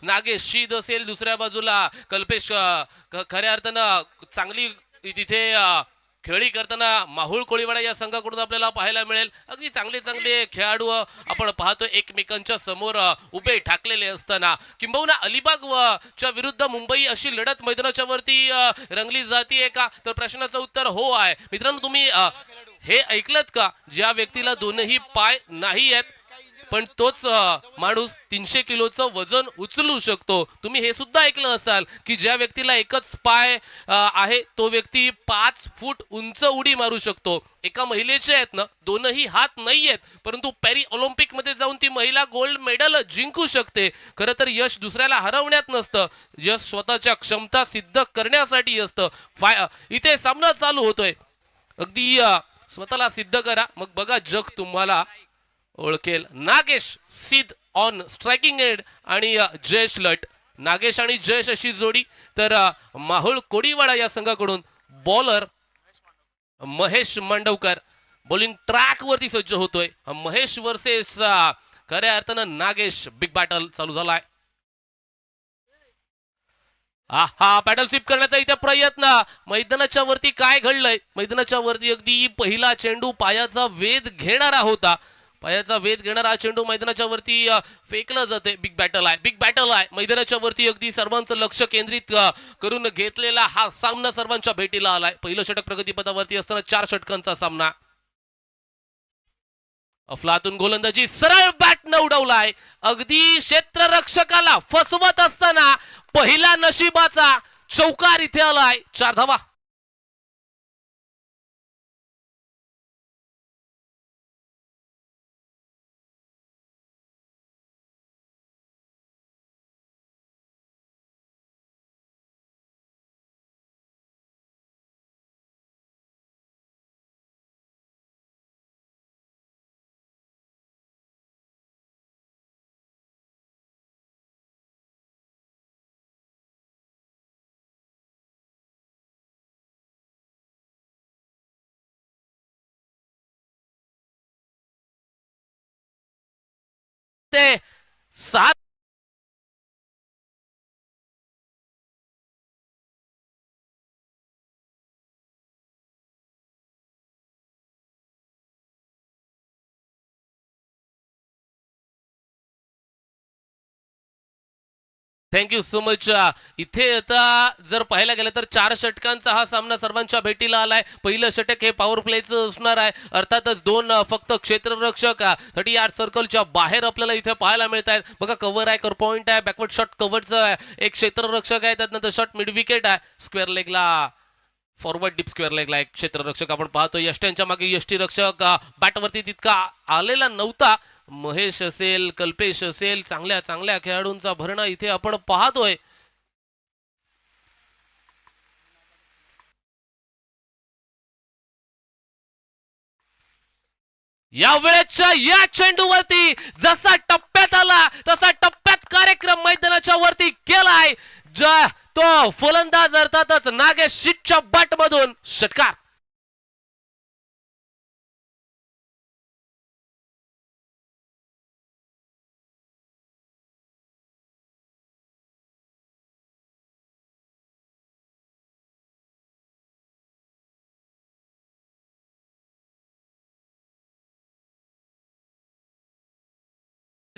नागेश शीद असेल, दुसऱ्या बाजूला कल्पेश खऱ्या अर्थानं चांगली तिथे खेळी करताना माहुळ कोळीवाडा या संघाकडून आपल्याला पाहायला मिळेल. अगदी चांगले चांगले खेळाडू आपण पाहतो एकमेकांच्या समोर उभे ठाकलेले असताना, किंबहुना अलिबाग च्या विरुद्ध मुंबई अशी लढत मैदानाच्या वरती रंगली जातीये का, तर प्रश्नाचं उत्तर हो आहे. मित्रांनो, तुम्ही हे ऐकलत का, ज्या व्यक्तीला दोनही पाय नाही आहेत पण तोच माणूस 300 किलोचं वजन उचलू शकतो. तुम्ही हे सुद्धा ऐकलं असाल की ज्या व्यक्तीला एकच पाय आहे तो व्यक्ती 5 फूट उंच उडी मारू शकतो. एका महिलेचे आहेत ना दोनही हात नाही आहेत, परंतु पॅरी ऑलिम्पिक मध्ये जाऊन ती महिला गोल्ड मेडल जिंकू शकते. खरं तर यश दुसऱ्याला हरवण्यात नसतं, यश स्वतःच्या क्षमता सिद्ध करण्यासाठी असतं. इथे सामना चालू होतोय, अगदी स्वतःला सिद्ध करा, मग बघा जग तुम्हाला ओळखेल. नागेश सिद्ध ऑन स्ट्रायकिंग एंड आणि जयेश लट, नागेश आणि जयेश अशी जोडी. तर माहुळ कोडीवाडा या संघाकडून bowler Mahesh Mandavkar bowling track वरती सज्ज होतोय. महेश वर्सेस खऱ्या अर्थानं नागेश, बिग बॅटल चालू झालाय. हा पॅडल स्वीप करण्याचा इथे प्रयत्न. मैदानाच्या वरती काय घडलंय, मैदानाच्या वरती अगदी पहिला चेंडू पायाचा वेध घेणारा होता, पायाचा वेध घेणारा चेंडू मैदानाच्या वरती फेकला जाते. बिग बॅटल आहे, बिग बॅटल आहे. मैदानाच्या वरती अगदी सर्वांचं लक्ष केंद्रित करून घेतलेला हा सामना सर्वांच्या भेटीला आलाय. पहिलं षटक प्रगतीपथावरती असताना 4 षटकांचा सामना. अफलातून गोलंदाजी, सरळ बॅट न उडवलाय, अगदी क्षेत्ररक्षकाला फसवत असताना पहिला नशिबाचा चौकार इथे आलाय. 4 धावा. ते 7. Thank you so much. इथे आता जर पाहायला गेलं तर 4 षटकांचा हा सामना सर्वांच्या भेटीला आलाय. पहिलं षटक हे पॉवर प्लेचं असणार आहे. अर्थातच 2 फक्त क्षेत्ररक्षक 30 यार्ड सर्कलच्या बाहेर आपल्याला इथे पाहायला मिळत आहेत. बघा कव्हर आहे, कर पॉइंट आहे, बॅकवर्ड शॉट कव्हरचं एक क्षेत्ररक्षक आहे, त्यानंतर शॉट मिड विकेट आहे. स्क्वेअर लेगला फॉरवर्ड डीप स्क्वेअर लेगला एक क्षेत्ररक्षक आपण पाहतो. यष्ट्यांच्या मागे यष्टीरक्षक बॅटवरती तितका आलेला नव्हता. महेश असेल, कल्पेश असेल, चांगल्या चांगल्या खेळाडूंचा भरणा इथे आपण पाहतोय. या वेळेच्या या चेंडूवरती जसा टप्प्यात आला तसा टप्प्यात कार्यक्रम मैदानाच्या वरती केलाय. तो फलंदाज अर्थातच नागेश शीटच्या बॅट मधून षटकार.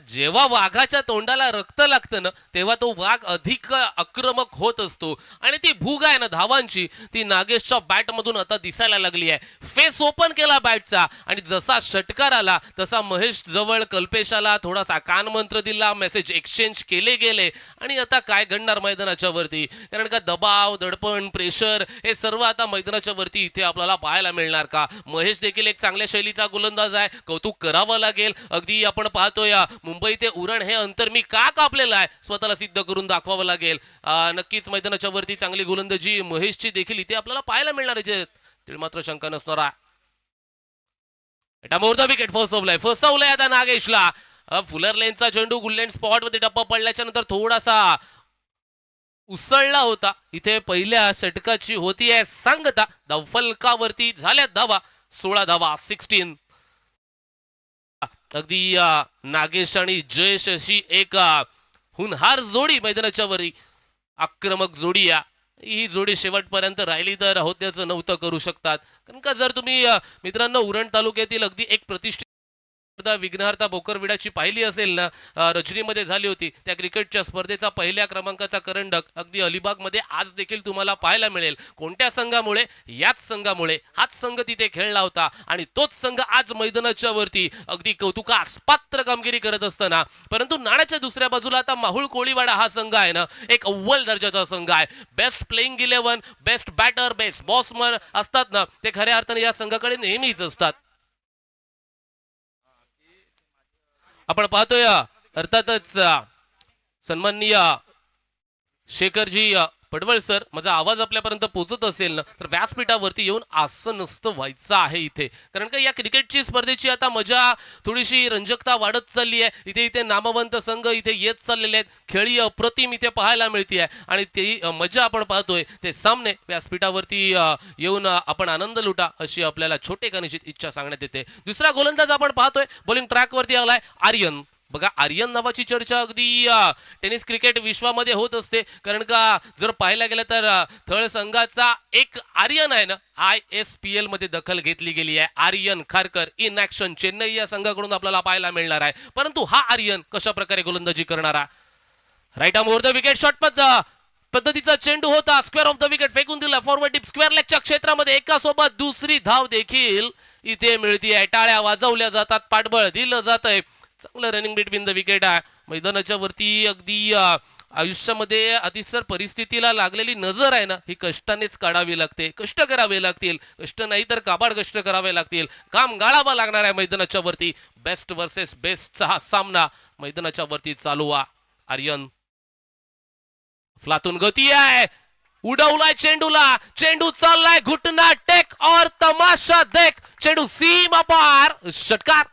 जेव्हा वाघाच्या तोंडाला रक्त लागतं ना तेव्हा तो वाघ अधिक आक्रमक होत असतो आणि ती भूग आहे ना धावांची ती नागेशच्या बॅटमधून आता दिसायला लागली आहे. फेस ओपन केला बॅटचा आणि जसा षटकार आला तसा महेश जवळ कल्पेशाला थोडासा कानमंत्र दिला, मेसेज एक्सचेंज केले गेले आणि आता काय घडणार मैदानाच्या वरती, कारण का दबाव, दडपण, प्रेशर हे सर्व आता मैदानाच्या वरती इथे आपल्याला पाहायला मिळणार का. महेश देखील एक चांगल्या शैलीचा गोलंदाज आहे, कौतुक करावं लागेल. अगदी आपण पाहतोय मुंबई ते उरण हे अंतर मी का कापलेलं आहे स्वतःला सिद्ध करून दाखवावं लागेल. नक्कीच मैदानाच्या वरती चांगली गोलंदाजी महेशची देखील इथे आपल्याला पाहायला मिळणार आहे, तिळ मात्र शंका नसणार आहे. मोर विकेट फसवलाय आता नागेशला. फुलर लेनचा चेंडू गुल्लेंड स्पॉट मध्ये टप्पा पडल्याच्या नंतर थोडासा उसळला होता. इथे पहिल्या षटकाची होतीये सांगता. धावफलकावरती झाल्या धावा, 16 धावा, 16. अगदी नागेश आणि जयेश अशी एक हुनहार जोडी मैदानाच्या वरी, आक्रमक जोडी या ही जोडी शेवटपर्यंत राहिली तर होत्याचं नव्हतं करू शकतात. कारण का जर तुम्ही मित्रांनो उरण तालुक्यातील अगदी एक प्रतिष्ठित विघ्नहर्ता बोकरविडाची पाहिली असेल ना, रजनीमध्ये झाली होती त्या क्रिकेटच्या स्पर्धेचा पहिल्या क्रमांकाचा करंडक अगदी अलिबागमध्ये आज देखील तुम्हाला पाहायला मिळेल. कोणत्या संघामुळे? याच संघामुळे. हाच संघ तिथे खेळला होता आणि तोच संघ आज मैदानाच्या वरती अगदी कौतुकास पात्र कामगिरी करत असताना, परंतु नाण्याच्या दुसऱ्या बाजूला आता माहुळ कोळीवाडा हा संघ आहे ना, एक अव्वल दर्जाचा संघ आहे. Best playing 11, best batter, best बॉसमन असतात ना, ते खऱ्या अर्थाने या संघाकडे नेहमीच असतात. आपण पाहतोय अर्थातच सन्माननीय शेखरजी पडवळ सर, माझा आवाज आपल्यापर्यंत पोहोचत असेल ना तर व्यासपीठावरती येऊन आसनस्थ व्हायचं आहे इथे. कारण का या क्रिकेटची स्पर्धेची आता मजा थोडीशी रंजकता वाढत चालली आहे. इथे इथे नामवंत संघ इथे येत चाललेले आहेत. खेळी अप्रतिम इथे पाहायला मिळते आहे आणि ती मजा आपण पाहतोय. ते सामने व्यासपीठावरती येऊन आपण आनंद लुटा अशी आपल्याला छोटे का निश्चित इच्छा सांगण्यात येते. दुसरा गोलंदाज आपण पाहतोय बॉलिंग ट्रॅकवरती आलाय आर्यन. बघा आर्यन नावाची चर्चा अगदी टेनिस क्रिकेट विश्वामध्ये होत असते. कारण का जर पाहायला गेलं तर थळ संघाचा एक आर्यन आहे ना, ISPL मध्ये दखल घेतली गेली आहे. आर्यन खारकर इन ऍक्शन चेन्नई या संघाकडून आपल्याला पाहायला मिळणार आहे. परंतु हा आर्यन कशा प्रकारे गोलंदाजी करणारा, right arm over the wicket short पद्धतीचा चेंडू होता. स्क्वेअर ऑफ द विकेट फेकून दिला फॉरवर्ड डिप स्क्वेअर लेगच्या क्षेत्रामध्ये. एकासोबत दुसरी धाव देखील इथे मिळतीये. टाळ्या वाजवल्या जातात, पाठबळ दिलं जात आहे. चांगलं रनिंग बिटवीन द विकेट आहे. मैदानाच्या वरती अगदी आयुष्यामध्ये अतिसर परिस्थितीला लागलेली नजर आहे ना, ही कष्टानेच काढावी लागते. कष्ट करावे लागतील. कष्ट नाही तर काबाड कष्ट करावे लागतील. काम गाळावा लागणार आहे मैदानाच्या वरती. बेस्ट वर्सेस बेस्टचा हा सामना मैदानाच्या वरती चालू आहे. आर्यन फ्लातून गती आहे, उडवलाय चेंडूला. चेंडू चाललाय घुटना टेक और तमाशा देख. चेंडू सीमा पार, षटकार.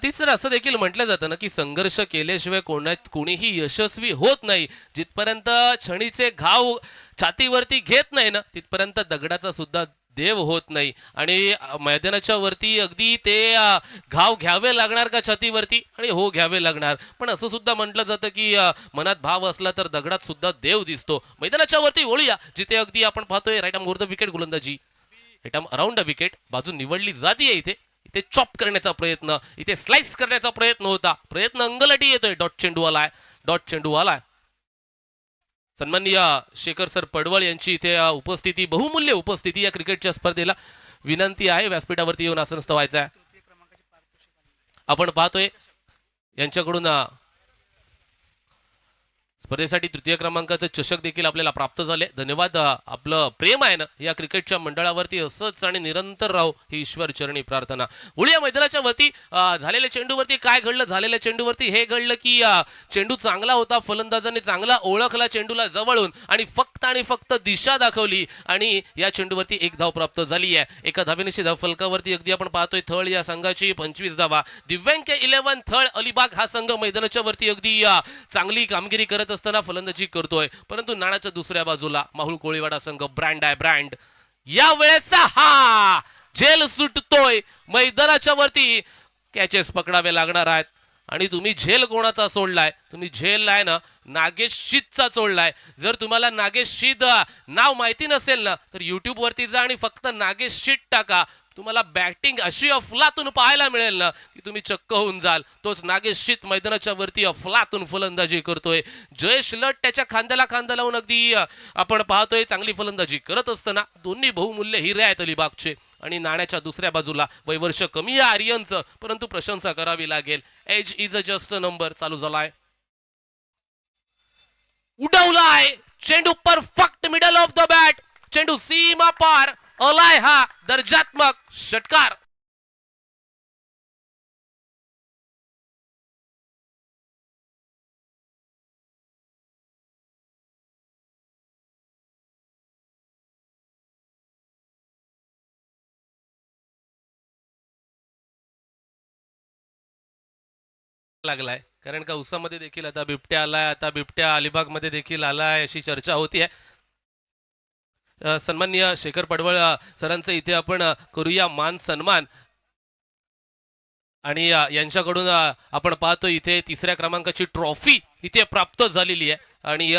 तिसरं असं देखील म्हटलं जातं ना की संघर्ष केल्याशिवाय कोणीही यशस्वी होत नाही. जिथपर्यंत क्षणीचे घाव छातीवरती घेत नाही ना, तिथपर्यंत दगडाचा सुद्धा देव होत नाही. आणि मैदानाच्या वरती अगदी ते घाव घ्यावे लागणार का छातीवरती, आणि हो घ्यावे लागणार. पण असं सुद्धा म्हटलं जातं की मनात भाव असला तर दगडात सुद्धा देव दिसतो. मैदानाच्या वरती वळूया जिथे अगदी आपण पाहतोय right arm over the wicket गोलंदाजी. Right arm around the wicket बाजू निवडली जाते इथे. इथे चॉप करण्याचा प्रयत्न, इथे स्लाइस करण्याचा प्रयत्न होता. प्रयत्न अंगलटी येतोय. डॉट चेंडू आलाय. सन्माननीय शेखर सर पडवळ यांची इथे उपस्थिती, बहुमूल्य उपस्थिती या क्रिकेटच्या स्पर्धेला विनंती आहे. व्यासपीठावरती येऊन आसनस्थ व्हायचं आहे. आपण पाहतोय यांच्याकडून स्पर्धेसाठी तृतीय क्रमांकाचे चषक देखील आपल्याला प्राप्त झाले. धन्यवाद. आपलं प्रेम आहे ना या क्रिकेटच्या मंडळावरती असंच आणि निरंतर राहो ही ईश्वर चरणी प्रार्थना. उड्या मैदानाच्या वरती झालेल्या चेंडूवरती काय घडलं? झालेल्या चेंडूवरती हे घडलं की चेंडू चांगला होता, फलंदाजाने चांगला ओळखला चेंडूला जवळून आणि फक्त दिशा दाखवली आणि या चेंडूवरती एक धाव प्राप्त झाली आहे. एका धावेनिशी धाव फलकावरती अगदी आपण पाहतोय थळ या संघाची 25 धावा. दिव्यांग 11 थळ अलिबाग हा संघ मैदानाच्या वरती अगदी चांगली कामगिरी करत असताना फलंदाजी करतोय. परंतु नाण्याच्या दुसऱ्या बाजूला माहुळ कोळीवाडा संघ ब्रँड आहे ब्रँड. या वेळेचा हा झेल सुटतोय मैदानाच्या वरती. कॅचेस पकडावे लागणार आहेत आणि तुम्ही झेल कोणाचा सोडलाय? तुम्ही झेल आहे ना नागेश शीतचा सोडलाय. जर तुम्हाला नागेश शीत नाव माहिती नसेल ना तर युट्यूब वरती जा आणि फक्त नागेश शीत टाका. तुम्हाला बॅटिंग अशी अफलातून पाहायला मिळेल ना की तुम्ही चक्क होऊन जाल. तोच नागेश शीत मैदानाच्या वरती अफलातून फलंदाजी करतोय. जयेश लट त्याच्या खांद्याला खांदा लावून अगदी आपण पाहतोय चांगली फलंदाजी करत असताना दोन्ही बहुमूल्य हिरे आहेत अलिबागचे. आणि नाण्याच्या दुसऱ्या बाजूला वयवर्ष कमी आहे आर्यनचं, परंतु प्रशंसा करावी लागेल. Age is a just a number. चालू झालाय, उडवलाय चेंडू perfect middle of the bat. चेंडू सीमा पार अलाय हा दर्जात्मक षटकार. लागलाय कारण का उसामध्ये देखील आता बिबट्या आलाय, आता बिबट्या अलिबागमध्ये देखील आलाय अशी चर्चा होती आहे. सन्माननीय शेखर पडवळ सरांचं इथे आपण करूया मान सन्मान. आणि यांच्याकडून आपण पाहतो इथे तिसऱ्या क्रमांकाची ट्रॉफी इथे प्राप्त झालेली आहे. आणि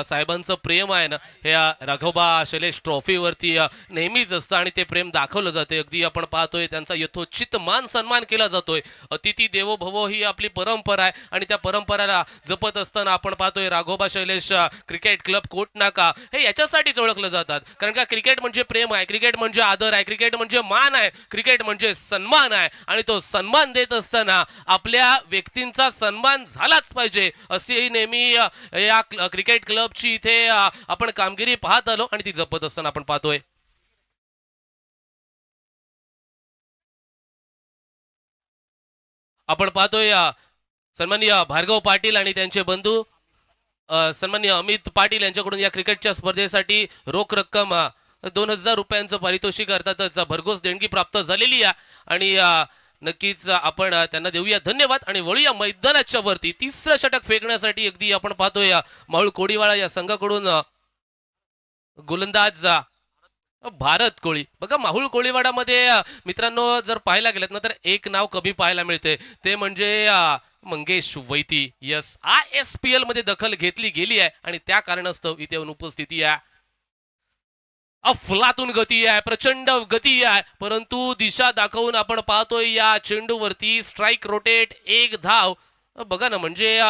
साहेबांचं प्रेम आहे ना हे राघोबा शैलेश ट्रॉफीवरती नेहमीच असतं आणि ते प्रेम दाखवलं जाते. अगदी आपण पाहतोय त्यांचा यथोचित मान सन्मान केला जातोय. अतिथी देवो भव ही आपली परंपरा आहे आणि त्या परंपरेला जपत असताना आपण पाहतोय राघोबा शैलेश क्रिकेट क्लब कोटनाका हे याच्यासाठीच ओळखलं जातात. कारण का क्रिकेट म्हणजे प्रेम आहे, क्रिकेट म्हणजे आदर आहे, क्रिकेट म्हणजे मान आहे, क्रिकेट म्हणजे सन्मान आहे. आणि तो सन्मान देत असताना आपल्या व्यक्तींचा सन्मान झालाच पाहिजे अशी नेहमी या क्रिकेट क्लबची इथे आपण कामगिरी पाहत आलो आणि ती जपत असताना आपण पाहतोय. आपण पाहतोय सन्माननीय भार्गव पाटील आणि त्यांचे बंधू सन्माननीय अमित पाटील यांच्याकडून या क्रिकेटच्या स्पर्धेसाठी रोख रक्कम 2000 रुपयांचं पारितोषिक अर्थातच भरघोस देणगी प्राप्त झालेली आहे. आणि नक्कीच आपण त्यांना देऊया धन्यवाद आणि वळूया मैदानाच्या वरती. तिसरं षटक फेकण्यासाठी अगदी आपण पाहतोय माहुल कोडीवाळा या संघाकडून गोलंदाज भारत कोळी. बघा माहुल कोळीवाडामध्ये मित्रांनो जर पाहायला गेलं ना तर एक नाव कमी पाहायला मिळते ते म्हणजे मंगेश वैती. यस, ISPL मध्ये दखल घेतली गेली आहे आणि त्या कारणास्तव इथे अनुपस्थिती आहे. अफलातून गती आहे, प्रचंड गती आहे, परंतु दिशा दाखवून आपण पाहतोय या चेंडूवरती स्ट्राईक रोटेट एक धाव. बघा ना म्हणजे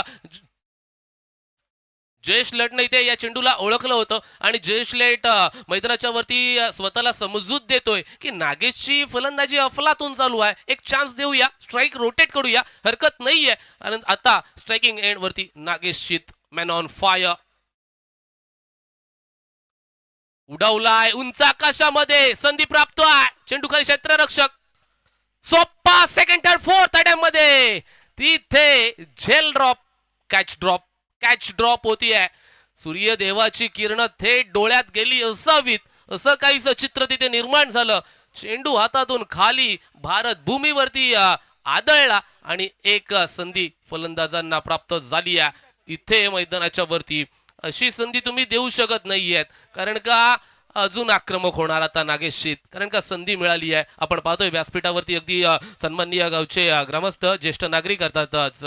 जयेश लेटनं इथे या चेंडूला ओळखलं होतं आणि जयेश लेट मैदानाच्या वरती स्वतःला समजूत देतोय की नागेशची फलंदाजी अफलातून चालू आहे, एक चान्स देऊया, स्ट्राईक रोटेट करूया, हरकत नाहीये. आणि आता स्ट्रायकिंग एंड वरती नागेश शीत मॅन ऑन फायर उडवलाय उंच आकाशामध्ये, संधी प्राप्त आहे, चेंडू खाली क्षेत्ररक्षक सोप्पा सेकंड थर्ड फोर्थ अटेम्प्ट मध्ये तिथे झेल ड्रॉप कॅच ड्रॉप होती आहे. सूर्यदेवाची किरण थेट डोळ्यात गेली असावीत असं काहीच चित्र तिथे निर्माण झालं. चेंडू हातातून खाली भारत भूमीवरती आदळला आणि एक संधी फलंदाजांना प्राप्त झाली आहे. इथे मैदानाच्या वरती अशी संधी तुम्ही देऊ शकत नाहीयेत कारण का अजून आक्रमक होणार आता नागेशशीत, कारण का संधी मिळाली आहे. आपण पाहतोय व्यासपीठावरती अगदी सन्माननीय गावचे ग्रामस्थ ज्येष्ठ नागरिक अर्थातच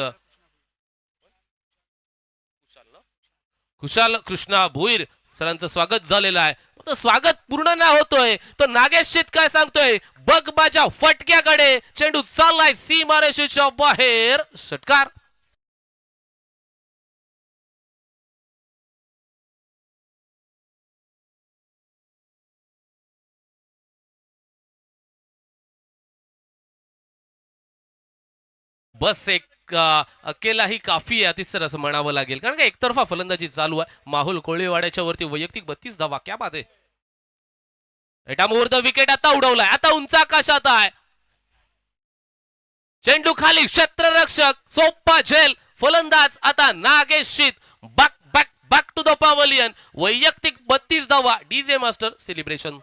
खुशाल कृष्णा भोईर सरांचं स्वागत झालेलं आहे. स्वागत पूर्ण ना होतोय तो नागेशशीत काय सांगतोय, बघ माझ्या फटक्याकडे, चेंडू चाललाय सीमारेषेच्या बाहेर, षटकार. बस एक अकेला ही काफी आहे तिसरं असं म्हणावं लागेल कारण का एकतर्फा फलंदाजी चालू आहे. माहुल कोळीवाड्याच्या वरती वैयक्तिक 32 धावा, क्या बात आहे. एटामुहूर्त विकेट आता उडवलाय, आता उंच आकाशात आहे, चेंडू खाली क्षेत्ररक्षक सोप्पा झेल, फलंदाज आता Nagesh Sheet, back back back to the pavilion, वैयक्तिक 32 धावा, डीजे मास्टर सेलिब्रेशन.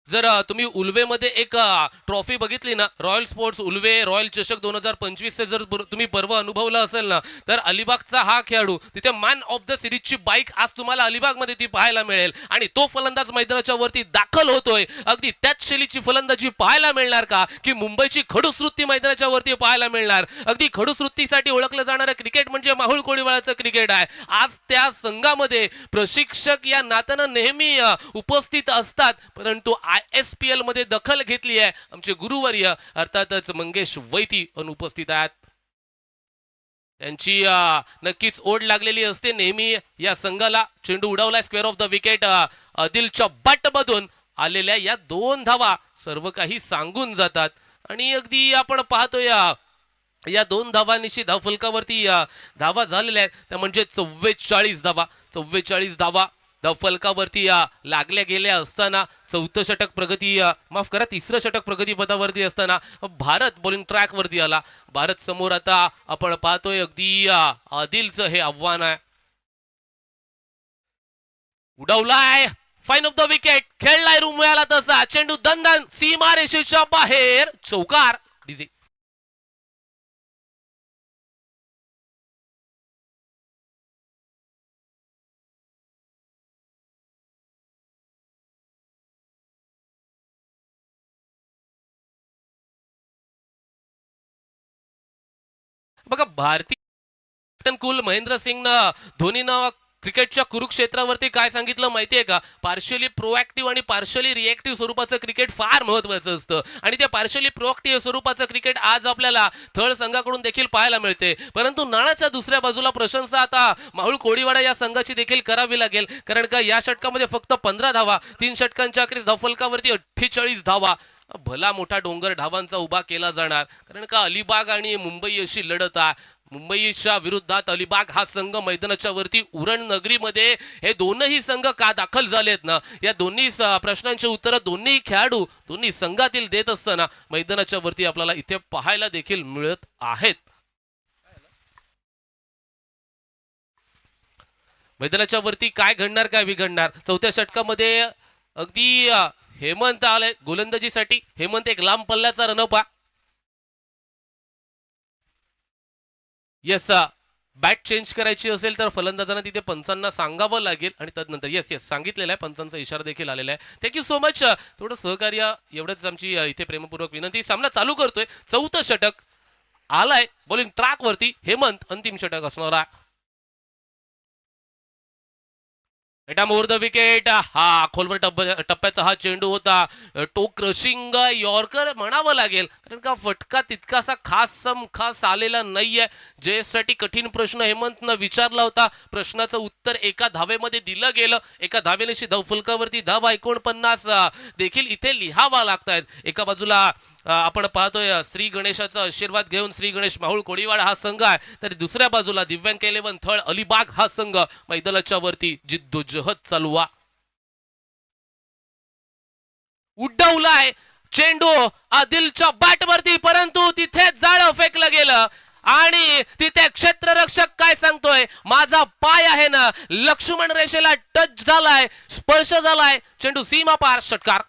जर तुम्ही उल्वेमध्ये एक ट्रॉफी बघितली ना, रॉयल स्पोर्ट्स उल्वे रॉयल चषक 2025 चे जर तुम्ही पर्व अनुभवलं असेल ना तर अलिबागचा हा खेळाडू तिथे मॅन ऑफ द सिरीजची बाईक आज तुम्हाला अलिबागमध्ये ती पाहायला मिळेल आणि तो फलंदाज मैदानाच्या वरती दाखल होतोय. अगदी त्याच शैलीची फलंदाजी पाहायला मिळणार का की मुंबईची खडूसवृत्ती मैदानाच्या वरती पाहायला मिळणार. अगदी खडूसवृत्तीसाठी ओळखलं जाणारं क्रिकेट म्हणजे माहुल कोळीवाड्याचं क्रिकेट आहे. आज त्या संघामध्ये प्रशिक्षक या नात्यानं नेहमी उपस्थित असतात, परंतु ISPL मध्ये दखल घेतली आहे आमचे गुरुवर्य अर्थातच मंगेश वैती अनुपस्थित आहेत. त्यांची नक्कीच ओढ लागलेली असते नेहमी या संघाला. चेंडू उडवलाय स्क्वेअर ऑफ द विकेट, आदिलच्या बट मधून आलेल्या या 2 धावा सर्व काही सांगून जातात. आणि अगदी आपण पाहतोय या 2 धावांनिशी धावफलकावरती धावा झालेल्या आहेत त्या म्हणजे 44 धावा. फलकावरती लागल्या गेल्या असताना चौथं षटक प्रगती माफ करा तिसरं षटक प्रगतीपथावरती असताना भारत बॉलिंग ट्रॅकवरती आला. भारत समोर आता आपण पाहतोय अगदी आदिलचं हे आव्हान आहे. उडवलाय फाईन ऑफ द विकेट, खेळलाय रूम मिळाला तसा, चेंडू दणदण सीमा रेषेच्या बाहेर, चौकार. डीजे बघा भारतीय कुल महेंद्र सिंग धोनीनं क्रिकेटच्या कुरुक्षेत्रावरती काय सांगितलं माहितीये का? पार्शियली प्रोएक्टिव्ह आणि पार्शियली रिएक्टिव्ह स्वरूपाचं क्रिकेट फार महत्वाचं असतं आणि त्या पार्शियली प्रोएक्टिव्ह स्वरूपाचं क्रिकेट आज आपल्याला थळ संघाकडून देखील पाहायला मिळते. परंतु नाण्याच्या दुसऱ्या बाजूला प्रशंसा आता माहुळ कोळीवाडा या संघाची देखील करावी लागेल, कारण का या षटकामध्ये फक्त 15 धावा, 3 षटकांच्या अखेरीस धावफलकावरती 48 धावा. भला मोठा डोंगर धावांचा उभा केला जाणार, कारण का अलिबाग आणि मुंबई अशी लढत आहे. मुंबईच्या विरोधात अलिबाग हा संघ मैदानाच्या वरती उरण नगरीमध्ये हे दोनही संघ का दाखल झालेत ना, या दोन्ही प्रश्नांची उत्तरं दोन्ही खेळाडू दोन्ही संघातील देत असताना मैदानाच्या वरती आपल्याला इथे पाहायला देखील मिळत आहेत. मैदानाच्या वरती काय घडणार काय बिघडणार. चौथ्या षटकामध्ये अगदी हेमंत आलाय गोलंदाजीसाठी. हेमंत एक लांब पल्ल्याचा रनअप. येस, बॅट चेंज करायची असेल तर फलंदाजांना तिथे पंचांना सांगावं लागेल आणि त्यानंतर येस येस सांगितलेलं आहे, पंचांचा इशारा देखील आलेला आहे. Thank you so much. थोडं सहकार्य एवढंच आमची इथे प्रेमपूर्वक विनंती. सामना चालू करतोय. चौथं षटक आलाय बॉलिंग ट्रॅक वरती. हेमंत अंतिम षटक असणार आहे. More the wicket. हा खोलवर टप्प्याचा हा चेंडू होता. टो क्रशिंग यॉर्कर म्हणावं लागेल, कारण का फटका तितकासा खास आलेला नाहीये. जयसाठी कठीण प्रश्न हेमंतनं विचारला होता. प्रश्नाचं उत्तर एका धावेमध्ये दिलं गेलं. एका धावेनेशी धावफलकावरती धावा 49 देखील इथे लिहावा लागतायत. एका बाजूला आपण पाहतोय श्री गणेशाचा आशीर्वाद घेऊन श्री गणेश माहुळ कोळीवाडा हा संघ आहे, तर दुसऱ्या बाजूला दिव्यांग 11 थळ अलिबाग हा संघ मैदानाच्या वरती जिद्दोजहद चालू आहे. उड्डवलाय चेंडू आदिलच्या बॅटवरती, परंतु तिथे जाळं फेकलं गेलं आणि तिथे क्षेत्ररक्षक काय सांगतोय, माझा पाय आहे ना लक्ष्मण रेषेला टच झालाय, स्पर्श झालाय, चेंडू सीमा पार, षटकार.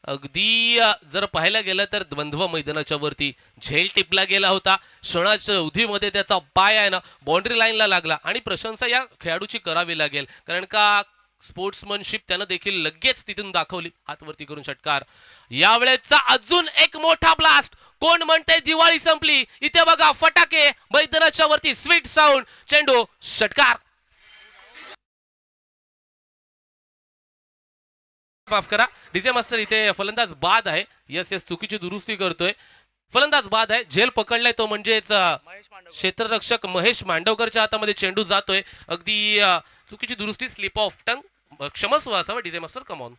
अगदी जर पाहायला गेलं तर द्वंद्व मैदानाच्या वरती झेल टिपला गेला होता. क्षणाच्या अवधीमध्ये त्याचा पाय आहे ना बाउंड्री लाईनला लागला आणि प्रशंसा या खेळाडूची करावी लागेल, कारण का स्पोर्ट्समनशिप त्यानं देखील लगेच तिथून दाखवली. हातवरती करून षटकार. यावेळेचा अजून एक मोठा ब्लास्ट. कोण म्हणते दिवाळी संपली, इथे बघा फटाके मैदानाच्या वरती, स्वीट साऊंड, चेंडू षटकार. माफ करा डीजे मास्टर, इथे फलंदाज बाद आहे. यस यस चुकीची दुरुस्ती करतोय. फलंदाज बाद आहे. झेल पकडलाय तो म्हणजेच क्षेत्ररक्षक महेश मांडवकरच्या हातामध्ये चेंडू जातोय. अगदी चुकीची दुरुस्ती, स्लिप ऑफ टंग, क्षमस्व असावं डीजे मास्टर. कमॉन.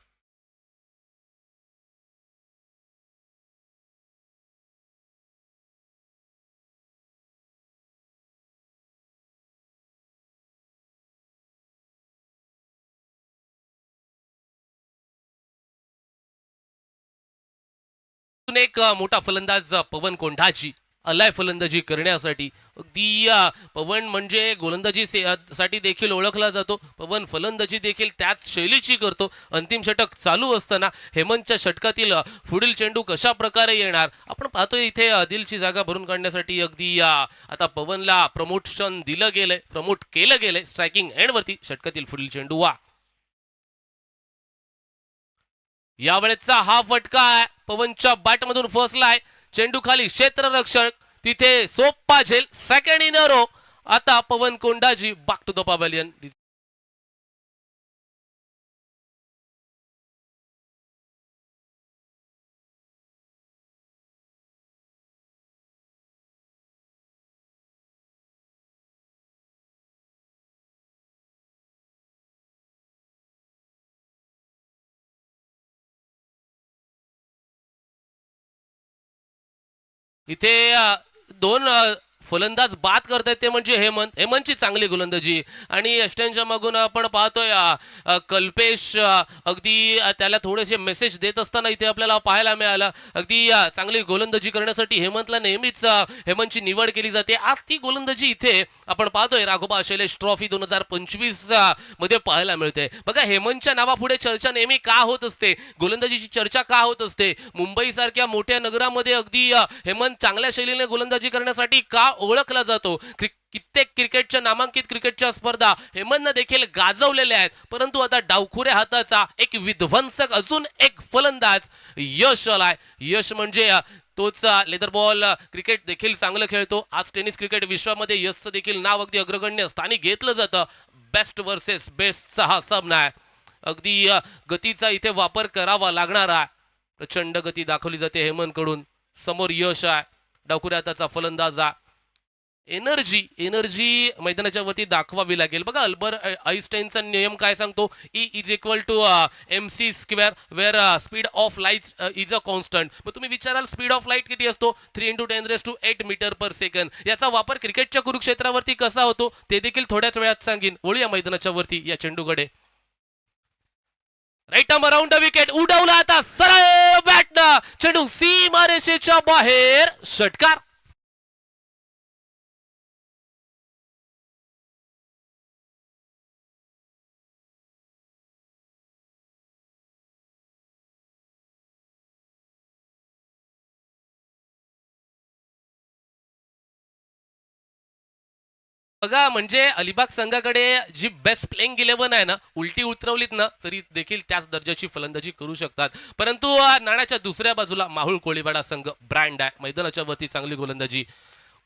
एक मोठा फलंदाज पवन कोंढाजी आलाय फलंदाजी करण्यासाठी. अगदी पवन म्हणजे गोलंदाजी साठी देखील ओळखला जातो. पवन फलंदाजी देखील त्याच शैलीची करतो. अंतिम षटक चालू असताना हेमंतच्या षटकातील पुढील चेंडू कशा प्रकारे येणार आपण पाहतोय. इथे आदिलची जागा भरून काढण्यासाठी अगदी आता पवनला प्रमोशन दिलं गेलंय, प्रमोट केलं गेलंय. स्ट्रायकिंग एंड वरती षटकातील पुढील चेंडू वा. यावेळेचा हा फटका पवनच्या बॅटमधून फसलाय. चेंडू खाली, क्षेत्ररक्षक तिथे सोप्पा झेल, सेकंड इन अ रो. आता Pawan Kondaji back to the pavilion. इथे दोन फलंदाज बाद करतायत ते म्हणजे हेमंतची चांगली गोलंदाजी आणि यष्ट्यांच्या मागून आपण पाहतोय कल्पेश अगदी त्याला थोडेसे मेसेज देत असताना इथे आपल्याला पाहायला मिळालं. अगदी चांगली गोलंदाजी करण्यासाठी हेमंतला नेहमीच हेमंतची निवड केली जाते. आज ती गोलंदाजी इथे आपण पाहतोय राघोबा शैलेश ट्रॉफी 2025 मध्ये पाहायला मिळते. बघा हेमंतच्या नावापुढे चर्चा नेहमी का होत असते, गोलंदाजीची चर्चा का होत असते. मुंबई सारख्या मोठ्या नगरामध्ये अगदी हेमंत चांगल्या शैलीने गोलंदाजी करण्यासाठी का ओळखला जातो. कित्येक क्रिकेटच्या नामांकित क्रिकेटच्या स्पर्धा हेमंतने देखील गाजवलेल्या आहेत. परंतु आता डावखुऱ्या हाताचा एक विध्वंसक अजून एक फलंदाज यश आलाय. यश म्हणजे तोच लेदर बॉल क्रिकेट देखील चांगलं खेळतो. आज टेनिस क्रिकेट विश्वामध्ये यशचं देखील नाव अगदी अग्रगण्य स्थानी घेतलं जातं. बेस्ट वर्सेस बेस्टचा हा सामना आहे. अगदी गतीचा इथे वापर करावा लागणार आहे. प्रचंड गती दाखवली जाते हेमंत कडून. समोर यश आहे, डावखुऱ्या हाताचा फलंदाज आहे. एनर्जी मैदानाच्या वरती दाखवावी लागेल. बघा अल्बर्ट आईन्स्टाईनचा नियम काय सांगतो, E is equal to MC square where speed of light is a constant. मग तुम्ही विचाराल स्पीड ऑफ लाईट किती असतो, 3 × 10⁸ मीटर पर सेकंड. याचा वापर क्रिकेटच्या कुरुक्षेत्रावरती कसा होतो ते देखील थोड्याच वेळात सांगेन. वळूया मैदानाच्या वरती या चेंडूकडे. Right arm around the wicket, उडवला आता सरळ बॅटनं, चेंडू सीमारेषेच्या बाहेर, षटकार. बघा म्हणजे अलिबाग संघाकडे जी बेस्ट प्लेइंग 11 आहे ना, उलटी उतरवलीत ना तरी देखील त्याच दर्जाची फलंदाजी करू शकतात. परंतु नाण्याच्या दुसऱ्या बाजूला माहुळ कोळीवाडा संघ ब्रँड आहे. मैदानाच्या वरती चांगली गोलंदाजी,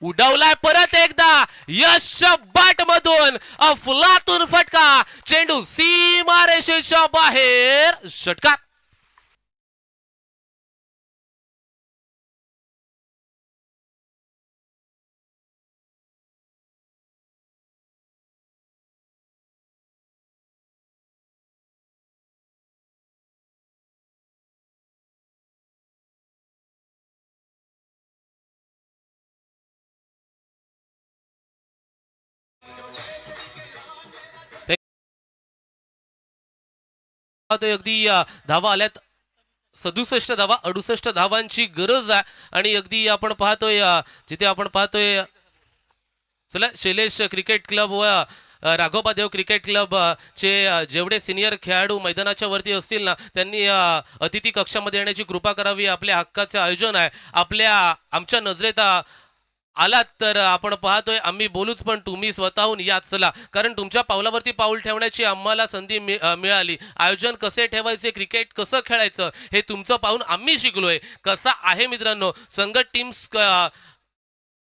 उडवलाय परत एकदा यश बाट मधून, अफलातून फटका, चेंडू सीमारेषेच्या बाहेर, षटकार. अगदी धावा आल्यात 67 धावा, 68 धावांची गरज आहे. आणि अगदी आपण पाहतोय जिथे आपण पाहतोय चला शैलेश क्रिकेट क्लब व राघोबा देव क्रिकेट क्लब चे जेवढे सिनियर खेळाडू मैदानाच्या वरती असतील ना, त्यांनी अतिथी कक्षामध्ये येण्याची कृपा करावी. आपल्या हक्काचे आयोजन आहे. आमच्या नजरेत आलात तर आपण पाहतोय आम्ही बोलूच, पण तुम्ही स्वतःहून यात चला, कारण तुमच्या पावलावरती पाऊल ठेवण्याची आम्हाला संधी मिळाली. आयोजन कसे ठेवायचे, क्रिकेट कसं खेळायचं हे तुमचं पाहून आम्ही शिकलोय. कसं आहे मित्रांनो, संघ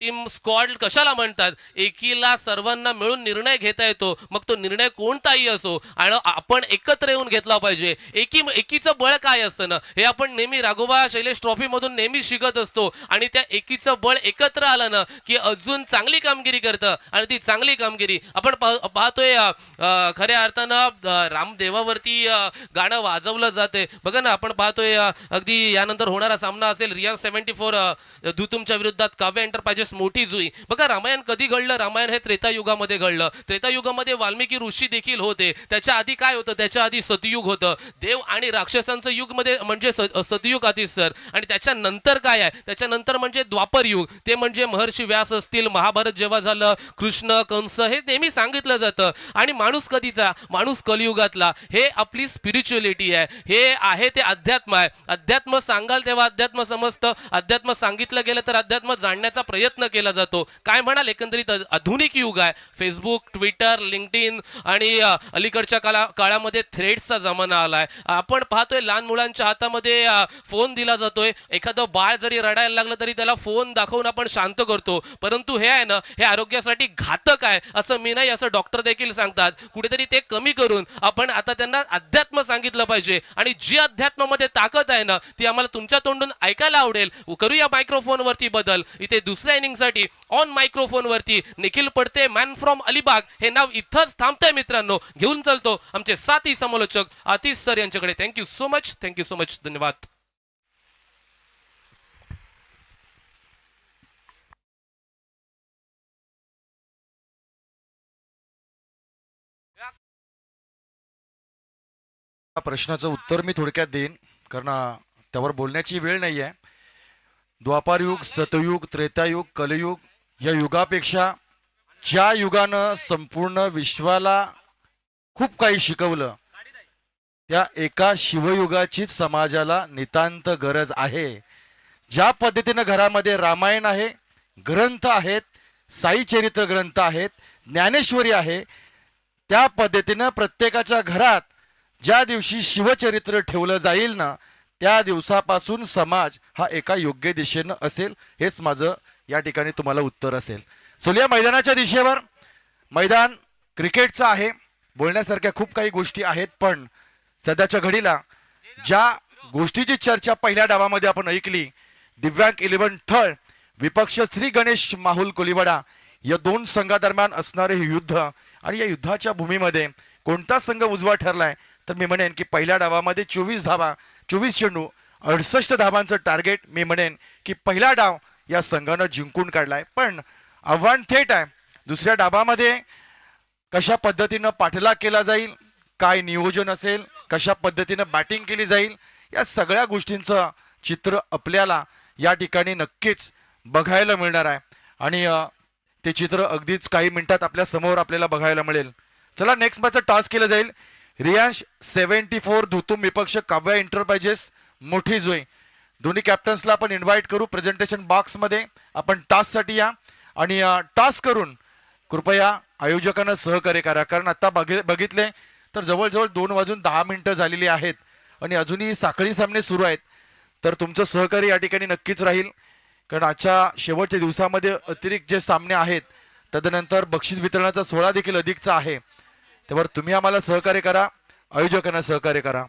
टीम स्क्वॉड कशाला म्हणतात, एकीला सर्वांना मिळून निर्णय घेता येतो, मग तो निर्णय कोणताही असो आणि आपण एकत्र येऊन घेतला पाहिजे. एकीचं बळ काय असतं ना, हे आपण नेहमी राघोबा शैलेश ट्रॉफी मधून नेहमी शिकत असतो. आणि त्या एकीचं बळ एकत्र आलं ना की अजून चांगली कामगिरी करतं. आणि ती चांगली कामगिरी आपण पाहतोय खऱ्या अर्थानं रामदेवावरती गाणं वाजवलं जाते. बघा ना, आपण पाहतोय अगदी यानंतर होणारा सामना असेल रियान 74 धुतुमच्या विरोधात काव्य एंटरप्राइजेस मोठी जुई. बघा रामायण कधी घडलं, रामायण हे त्रेतायुगामध्ये घडलं. त्रेतायुगामध्ये वाल्मिकी ऋषी देखील होते. त्याच्या आधी काय होतं, त्याच्या आधी सतयुग होतं. देव आणि राक्षसांचं युग मध्ये म्हणजे सतयुग आधीच सर. आणि त्याच्यानंतर काय आहे, त्याच्यानंतर म्हणजे द्वापर युग, ते म्हणजे महर्षी व्यास असतील, महाभारत जेव्हा झालं, कृष्ण कंस, हे नेहमी सांगितलं जातं. आणि माणूस कधीचा, माणूस कलियुगातला. हे आपली स्पिरिच्युअलिटी आहे, हे आहे ते अध्यात्म आहे. अध्यात्म सांगाल तेव्हा अध्यात्म समजतं, अध्यात्म सांगितलं गेलं तर अध्यात्म जाणण्याचा प्रयत्न केला जातो. काय म्हणाल, एकंदरीत आधुनिक युग आहे. फेसबुक, ट्विटर, लिंक्डइन आणि अलीकडच्या काळामध्ये थ्रेड्सचा जमाना आलाय. आपण पाहतोय लहान मुलांच्या हातामध्ये फोन दिला जातोय. एखादं बाळ जरी रडायला लागलं तरी त्याला फोन दाखवून आपण शांत करतो. परंतु हे आहे ना, हे आरोग्यासाठी घातक आहे असं मी नाही, असं डॉक्टर देखील सांगतात. कुठेतरी ते कमी करून आपण आता त्यांना अध्यात्म सांगितलं पाहिजे. आणि जी अध्यात्मामध्ये ताकद आहे ना, ती आम्हाला तुमच्या तोंडून ऐकायला आवडेल. करूया मायक्रोफोन वरती बदल. इथे दुसऱ्या इनिंग साठी ऑन मायक्रोफोन वरती निखिल पडते, मॅन फ्रॉम अलिबाग, हे नाव इथंच थांबतंय मित्रांनो. घेऊन चलतो आमचे साथी समालोचक आतिश सर यांच्याकडे. Thank you so much, thank you so much, धन्यवाद. प्रश्नाचं उत्तर मी थोडक्यात देईन, कारण त्यावर बोलण्याची वेळ नाही आहे. द्वापारयुग, सतयुग, त्रेतायुग, कलयुग या युगापेक्षा ज्या युगानं संपूर्ण विश्वाला खूप काही शिकवलं, त्या एका शिवयुगाचीच समाजाला नितांत गरज आहे. ज्या पद्धतीनं घरामध्ये रामायण आहे, ग्रंथ आहेत, साई चरित्र ग्रंथ आहेत, ज्ञानेश्वरी आहे, त्या पद्धतीनं प्रत्येकाच्या घरात ज्या दिवशी शिवचरित्र ठेवलं जाईल ना, त्या दिवसापासून समाज हा एका योग्य दिशेनं असेल. हेच माझं या ठिकाणी तुम्हाला उत्तर असेल. चलूया मैदानाच्या दिशेवर. मैदान क्रिकेटचं आहे. बोलण्यासारख्या खूप काही गोष्टी आहेत, पण सध्याच्या घडीला ज्या गोष्टीची चर्चा पहिल्या डावामध्ये आपण ऐकली, दिव्यांग 11 थळ विपक्ष श्री गणेश माहुल कोलिवाडा या दोन संघादरम्यान असणारे हे युद्ध, आणि या युद्धाच्या भूमीमध्ये कोणता संघ उजवा ठरलाय, तर मी म्हणेन की पहिल्या डावामध्ये 24 धावा, 24 चेंडू, 68 धावांचं टार्गेट. मी म्हणेन की पहिला डाव या संघानं जिंकून काढलाय. पण आव्हान थेट आहे. दुसऱ्या डावामध्ये कशा पद्धतीनं पाठलाग केला जाईल, काय नियोजन असेल, कशा पद्धतीनं बॅटिंग केली जाईल, या सगळ्या गोष्टींचं चित्र आपल्याला या ठिकाणी नक्कीच बघायला मिळणार आहे. आणि ते चित्र अगदीच काही मिनिटात आपल्या समोर आपल्याला बघायला मिळेल. चला, नेक्स्ट मॅचचं टास्क केलं जाईल. रियांश 74 धुतुम विपक्ष काव्या एंटरप्राइजेस मोठी जोई. दोन्ही कॅप्टन्सला आपण इन्व्हाइट करू प्रेझेंटेशन बॉक्समध्ये. आपण टास्कसाठी या आणि टास्क करून कृपया आयोजकांना सहकार्य करा, कारण आता बघितले तर जवळजवळ 2:10 झालेली आहेत आणि अजूनही साखळी सामने सुरू आहेत. तर तुमचं सहकार्य या ठिकाणी नक्कीच राहील, कारण आजच्या शेवटच्या दिवसामध्ये अतिरिक्त जे सामने आहेत, तदनंतर बक्षीस वितरणाचा सोहळा देखील अधिकचा आहे. त्यावर तुम्ही आम्हाला सहकार्य करा, आयोजकांना सहकार्य करा.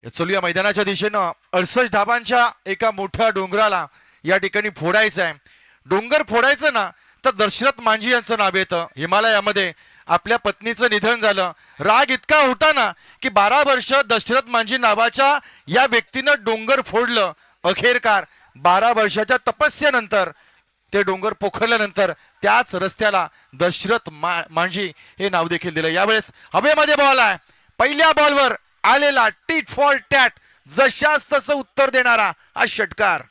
चलूया मैदानाच्या दिशेनं. 68 धाबांच्या एका मोठ्या डोंगराला या ठिकाणी फोडायचं आहे. डोंगर फोडायचं ना, तर दशरथ मांझी यांचं नाव येतं. हिमालयामध्ये आपल्या पत्नीचं निधन झालं. राग इतका होता ना की 12 वर्ष दशरथ मांझी नावाच्या या व्यक्तीनं डोंगर फोडलं. अखेरकार 12 वर्षाच्या तपस्येनंतर ते डोंगर पोखरल्यानंतर त्याच रस्त्याला दशरथ मांझी हे नाव देखील दिलं. यावेळेस हवेमध्ये बॉल आहे. पहिल्या बॉलवर आलेला टीट फॉर टॅट, जशास तसं उत्तर देणारा हा षटकार.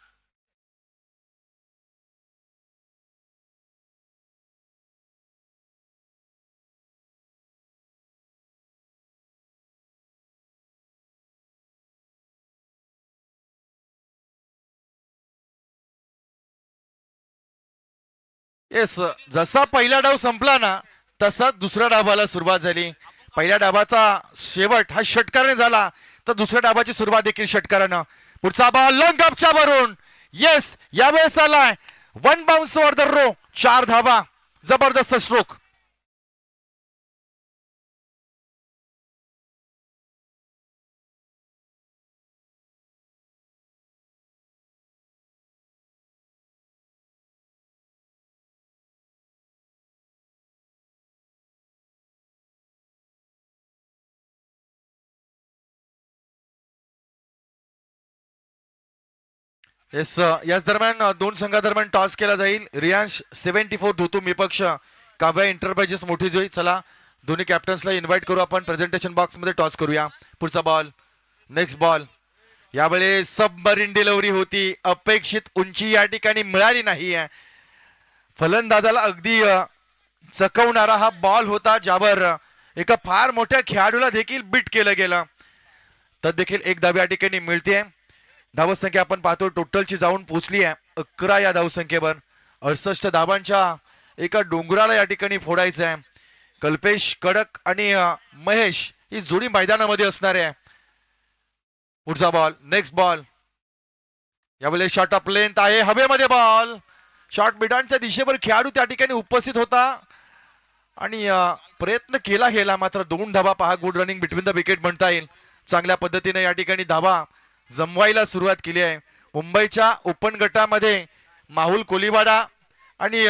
येस, जसा पहिला डाव संपला ना, तसा दुसऱ्या डावाला सुरुवात झाली. पहिल्या डावाचा शेवट हा षटकाराने झाला, तर दुसऱ्या डावाची सुरुवात देखील षटकारानं. पुढचा बॉल लॉंग गपच्या भरून. येस, यावेळेस आलाय 1 बाउन्स ओव्हर द रो. 4 धावा. जबरदस्त स्ट्रोक. येस, याच दरम्यान दोन संघादरम्यान टॉस केला जाईल. रियांश 74 धुतुम विपक्ष काव्या एंटरप्राइजेस मोठी जोई. चला, दोन्ही कॅप्टन्सला इन्व्हाइट करू आपण प्रेझेंटेशन बॉक्स मध्ये. टॉस करूया. पुढचा बॉल, नेक्स्ट बॉल. यावेळेस सबमरीन डिलिव्हरी होती. अपेक्षित उंची या ठिकाणी मिळाली नाही आहे. फलंदाजाला अगदी चकवणारा हा बॉल होता, ज्यावर एका फार मोठ्या खेळाडूला देखील बीट केलं गेलं. तर देखील एक धाव या ठिकाणी मिळते. धावसंख्या आपण पाहतो टोटलची जाऊन पोहोचली आहे 11 या धावसंख्येवर. 68 धावांच्या एका डोंगराला या ठिकाणी फोडायचं आहे. कल्पेश कडक आणि महेश ही जोडी मैदानामध्ये असणार आहे. पुढचा बॉल, नेक्स्ट बॉल. यावेळेस शॉट ऑफ लेंथ आहे. हवेमध्ये बॉल. शॉर्ट मिडांच्या दिशेवर खेळाडू त्या ठिकाणी उपस्थित होता आणि प्रयत्न केला, मात्र 2 धावा. पहा, good running between the wicket म्हणता येईल. चांगल्या पद्धतीने या ठिकाणी धावा जमवायला सुरुवात केली आहे. मुंबईच्या ओपन गटामध्ये माहुल कोलिवाडा आणि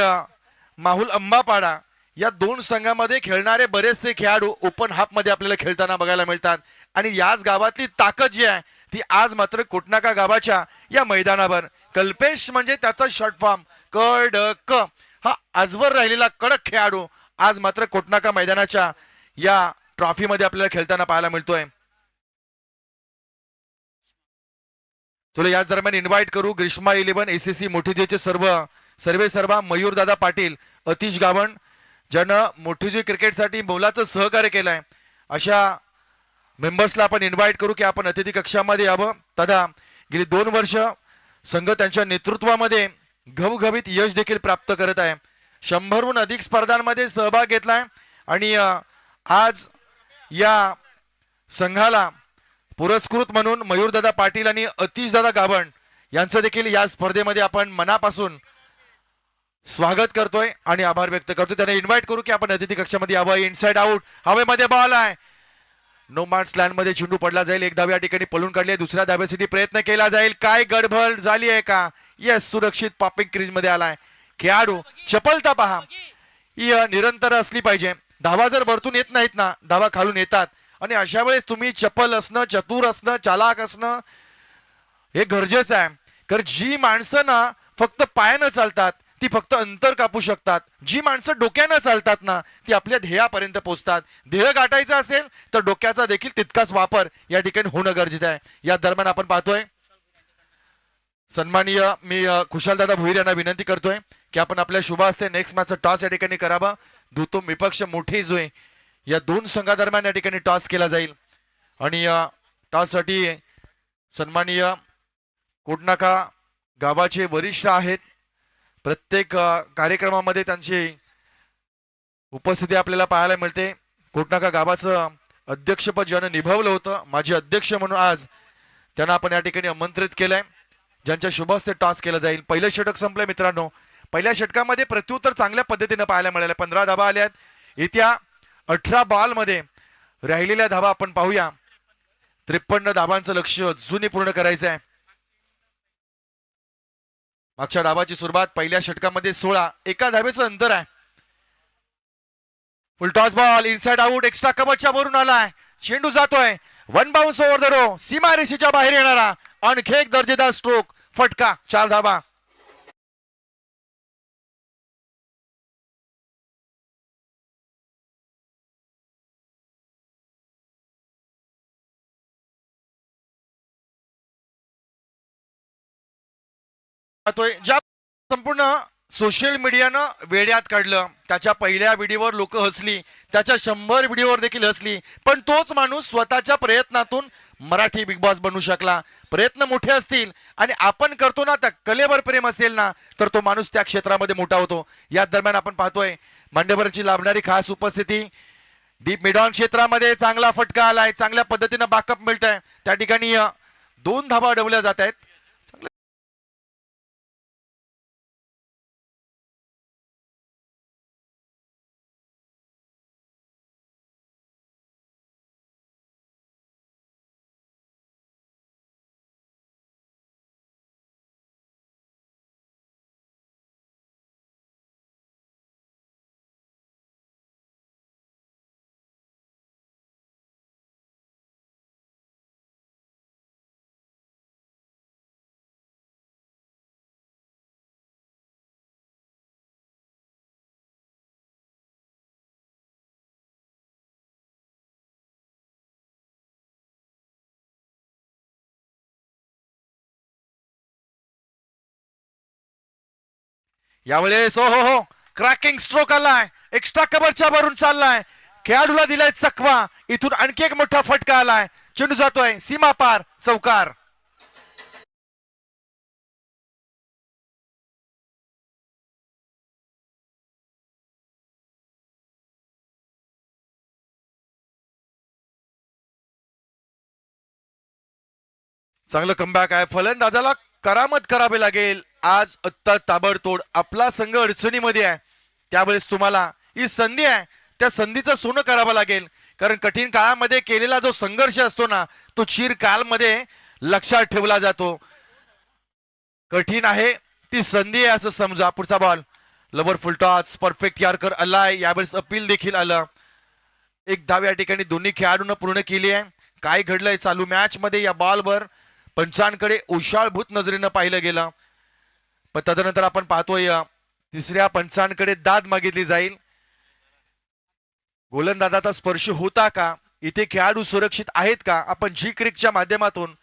माहुल अंबापाडा या दोन संघामध्ये खेळणारे बरेचसे खेळाडू ओपन हाफ मध्ये आपल्याला खेळताना बघायला मिळतात. आणि याच गावातली ताकद जी आहे ती आज मात्र कोटनाका गावाच्या या मैदानावर. कल्पेश म्हणजे त्याचा शॉर्ट फॉर्म कडक, हा आजवर राहिलेला कडक खेळाडू आज मात्र कोटनाका मैदानाच्या या ट्रॉफीमध्ये आपल्याला खेळताना पाहायला मिळतोय. चलो याच दरम्यान इन्व्हाइट करू ग्रीष्मा 11 एसीसी मोठीजेचे सर्व मयूरदादा पाटील, अतिश गावण ज्यानं मोठीजी क्रिकेटसाठी मोलाचं सहकार्य केलंय अशा मेंबर्सला आपण इन्व्हाइट करू की आपण अतिथी कक्षामध्ये यावं. तथा गेली 2 वर्ष संघ त्यांच्या नेतृत्वामध्ये घवघवीत यश देखील प्राप्त करत आहे. 100हून अधिक स्पर्धांमध्ये सहभाग घेतलाय आणि आज या संघाला पुरस्कृत म्हणून मयूरदादा पाटील आणि अतिशदादा गावण यांचं देखील या स्पर्धेमध्ये आपण मनापासून स्वागत करतोय आणि आभार व्यक्त करतोय. त्यांना इन्व्हाइट करू की आपण अतिथी कक्षामध्ये यावं. इनसाइड आउट, हवेमध्ये बॉल आहे, नो मार्क्स लँड मध्ये चेंडू पडला जाईल. एक धाव या ठिकाणी पळून काढली, दुसऱ्या धावेसाठी प्रयत्न केला जाईल. काय गडबड झाली आहे का? यस, सुरक्षित पॉपिंग क्रीज मध्ये आलाय खेळाडू. चपलता पहा, ही निरंतर असली पाहिजे. धावा जर वरतून येत नाहीत ना, धावा खालून येतात आणि अशा वेळेस तुम्ही चपल असणं, चतुर असणं, चालाक असणं हे गरजेचं आहे. कारण जी माणसं ना फक्त पायानं चालतात ती फक्त अंतर कापू शकतात. जी माणसं डोक्यानं चालतात ना ती आपल्या ध्येयापर्यंत पोहोचतात. ध्येय गाठायचं असेल तर डोक्याचा देखील तितकाच वापर या ठिकाणी होणं गरजेचं आहे. या दरम्यान आपण पाहतोय सन्माननीय मी खुशालदादा भोईर यांना विनंती करतोय की आपण आपल्या शुभ हस्ते नेक्स्ट मॅचचा टॉस या ठिकाणी करावा. दुतोम विपक्ष मोठी जोय या 2 संघादरम्यान या ठिकाणी टॉस केला जाईल आणि टॉस साठी सन्माननीय कोटनाका गावाचे वरिष्ठ आहेत. प्रत्येक कार्यक्रमामध्ये त्यांची उपस्थिती आपल्याला पाहायला मिळते. कोटनाका गावाचं अध्यक्षपद ज्यानं निभावलं होतं, माजी अध्यक्ष म्हणून आज त्यांना आपण या ठिकाणी आमंत्रित केलंय, ज्यांच्या शुभ हस्ते टॉस केला जाईल. पहिलं षटक संपलंय मित्रांनो. पहिल्या षटकामध्ये प्रत्युत्तर चांगल्या पद्धतीने पाहायला मिळालं. 15 धावा आल्यात. येत्या 18 बॉलमध्ये राहिलेल्या धावा आपण पाहूया. 53 धावांचं लक्ष अजूनही पूर्ण करायचं आहे. मागच्या डावाची सुरुवात पहिल्या षटकामध्ये 16, एका धावेचं अंतर आहे. Full toss ball, inside out, extra कव्हरच्या वरून आलाय. चेंडू जातोय, 1 बाउन्स ओव्हर द रो, सीमारेषेच्या बाहेर येणारा आणखी एक दर्जेदार स्ट्रोक, फटका, 4 धावा. ज्या संपूर्ण सोशल मीडियानं वेड्यात काढलं, त्याच्या पहिल्या व्हिडिओवर लोक हसली, त्याच्या 100 व्हिडिओवर देखील हसली, पण तोच माणूस स्वतःच्या प्रयत्नातून मराठी बिग बॉस बनू शकला. प्रयत्न मोठे असतील आणि आपण करतो ना, त्या कलेवर प्रेम असेल ना, तर तो माणूस त्या क्षेत्रामध्ये मोठा होतो. या दरम्यान आपण पाहतोय मांडेवरची लाभणारी खास उपस्थिती. डीप मिडऑन क्षेत्रामध्ये चांगला फटका आलाय, चांगल्या पद्धतीनं बॅकअप मिळतंय. त्या ठिकाणी 2 धावा अडवल्या जात आहेत. यावेळेस हो क्रॅकिंग स्ट्रोक आलाय, एक्स्ट्रा कव्हरच्या वरून चाललाय, खेळाडूला दिलाय चकवा. इथून आणखी एक मोठा फटका आलाय, चेंडू जातोय सीमा पार, चौकार. चांगलं कमबॅक आहे. फलंदाजाला करामत करावी लागेल. आज आत्ता ताबडतोड आपला संघ अडचणीमध्ये आहे, त्यावेळेस तुम्हाला ही संधी आहे, त्या संधीचं सोनं करावं लागेल. कारण कठीण काळामध्ये केलेला जो संघर्ष असतो ना, तो चिरकालमध्ये लक्षात ठेवला जातो. कठीण आहे ती संधी आहे असं समजा. पुढचा बॉल, लवर फुल टॉस, परफेक्ट यार्कर आलाय. यावेळेस अपील देखील आलं. एक धाव या ठिकाणी दोन्ही खेळाडूंना पूर्ण केली आहे. काय घडलंय चालू मॅच मध्ये, या बॉलवर पंचांकडे उशाळभूत नजरेनं पाहिलं गेलं, पण तदनंतर आपण पाहतोय तिसऱ्या पंचांकडे दाद मागितली जाईल. गोलंदाजाचा स्पर्श होता का, इथे खेळाडू सुरक्षित आहेत का, आपण जी क्रिकच्या माध्यमातून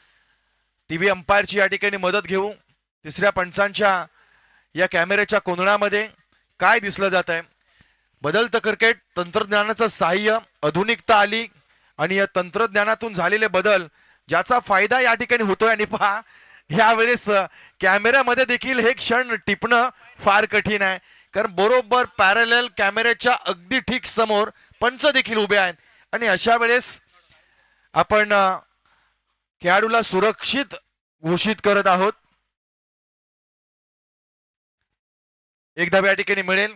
टीव्ही अंपायरची या ठिकाणी मदत घेऊ. तिसऱ्या पंचांच्या या कॅमेऱ्याच्या कोंदणामध्ये काय दिसलं जात आहे. बदलतं क्रिकेट, तंत्रज्ञानाचं सहाय्य, आधुनिकता आली आणि या तंत्रज्ञानातून झालेले बदल ज्याचा फायदा या ठिकाणी होतोय. आणि पहा यावेळेस कॅमेऱ्यामध्ये देखील हे क्षण टिपणं फार कठीण आहे, कारण बरोबर पॅरलल कॅमेऱ्याच्या अगदी ठीक समोर पंच देखील उभे आहेत. आणि अशा वेळेस आपण खेळाडूला सुरक्षित घोषित करत आहोत. एक धाव या ठिकाणी मिळेल.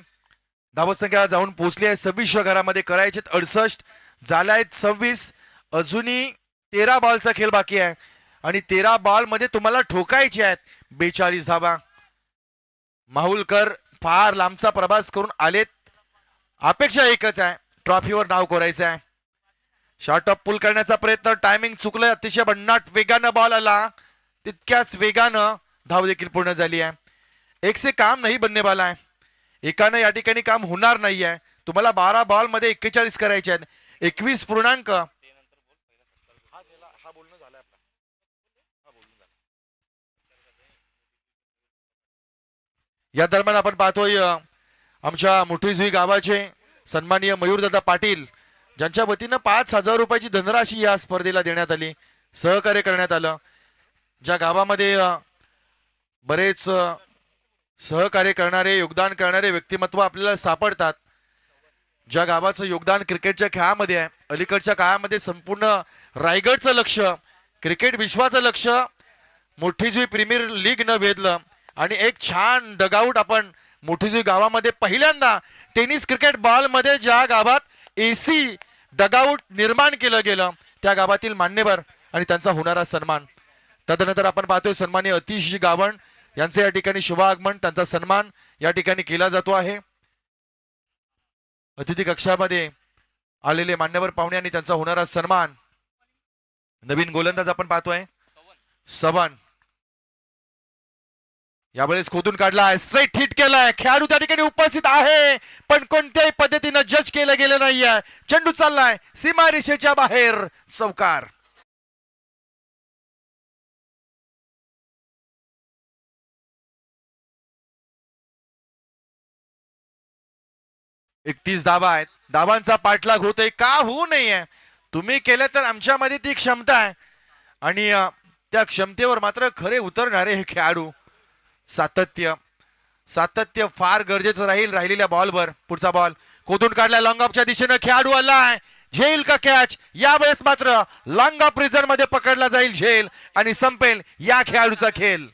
धावसंख्या जाऊन पोहोचली आहे 26 घरामध्ये, करायचे 68, झाल्या आहेत 26. अजूनही 13 बॉलचा खेळ बाकी आहे आणि 13 बॉल मध्ये तुम्हाला ठोकायचे आहेत 42 धावा. माहुलकर फार लांबचा प्रवास करून आलेत. अपेक्षा एकच आहे, ट्रॉफीवर नाव कोरायचं आहे. शॉर्ट ऑफ पुल करण्याचा प्रयत्न, टायमिंग चुकलं. अतिशय भन्नाट वेगानं बॉल आला, तितक्याच वेगानं धाव देखील पूर्ण झाली आहे. एक से काम नाही बनने वाला आहे. एकानं या ठिकाणी काम होणार नाही आहे. तुम्हाला 12 बॉल मध्ये 41 करायचे आहेत. 21 पूर्णांक या दरम्यान आपण पाहतोय आमच्या मोठीजुई गावाचे सन्माननीय मयूरदादा पाटील, ज्यांच्या वतीनं 5,000 रुपयाची धनराशी या स्पर्धेला देण्यात आली, सहकार्य करण्यात आलं. ज्या गावामध्ये बरेच सहकार्य करणारे, योगदान करणारे व्यक्तिमत्व आपल्याला सापडतात, ज्या गावाचं योगदान क्रिकेटच्या खेळामध्ये आहे, अलीकडच्या काळामध्ये संपूर्ण रायगडचं लक्ष, क्रिकेट विश्वाचं लक्ष मोठीजुई प्रीमियर लीग न वेधलं आणि एक छान डगआउट आपण मोठीजुई गावामध्ये पहिल्यांदा टेनिस क्रिकेट बॉल मध्ये ज्या गावात एसी डगआउट निर्माण केलं गेलं त्या गावातील मान्यवर आणि त्यांचा होणारा सन्मान. तदनंतर आपण पाहतोय सन्माननीय अतिशजी गावण यांचे या ठिकाणी शुभ आगमन, त्यांचा सन्मान या ठिकाणी केला जातो आहे. अतिथी कक्षामध्ये आलेले मान्यवर पाहुणे आणि त्यांचा होणारा सन्मान. नवीन गोलंदाज आपण पाहतोय सवन, यावेळेस खोदून काढलाय, स्ट्रेट हिट केलाय. खेळाडू त्या ठिकाणी उपस्थित आहे पण कोणत्याही पद्धतीनं जज केलं गेलं नाहीये. चेंडू चाललाय सीमा रेषेच्या बाहेर, चौकार. 31 धावा आहेत. धावांचा पाठलाग होतोय, का होऊ नये. तुम्ही केलं तर आमच्यामध्ये ती क्षमता आहे आणि त्या क्षमतेवर मात्र खरे उतरणारे हे खेळाडू. सातत्य सातत्य फार गरजेचं राहील राहिलेल्या बॉलवर. पुढचा बॉल कोदून काढला, लॉंग ऑफच्या दिशेनं खेळाडू आलाय, झेल का कॅच. यावेळेस मात्र लॉंग ऑफ रिझन मध्ये पकडला जाईल झेल आणि संपेल या खेळाडूचा खेळ.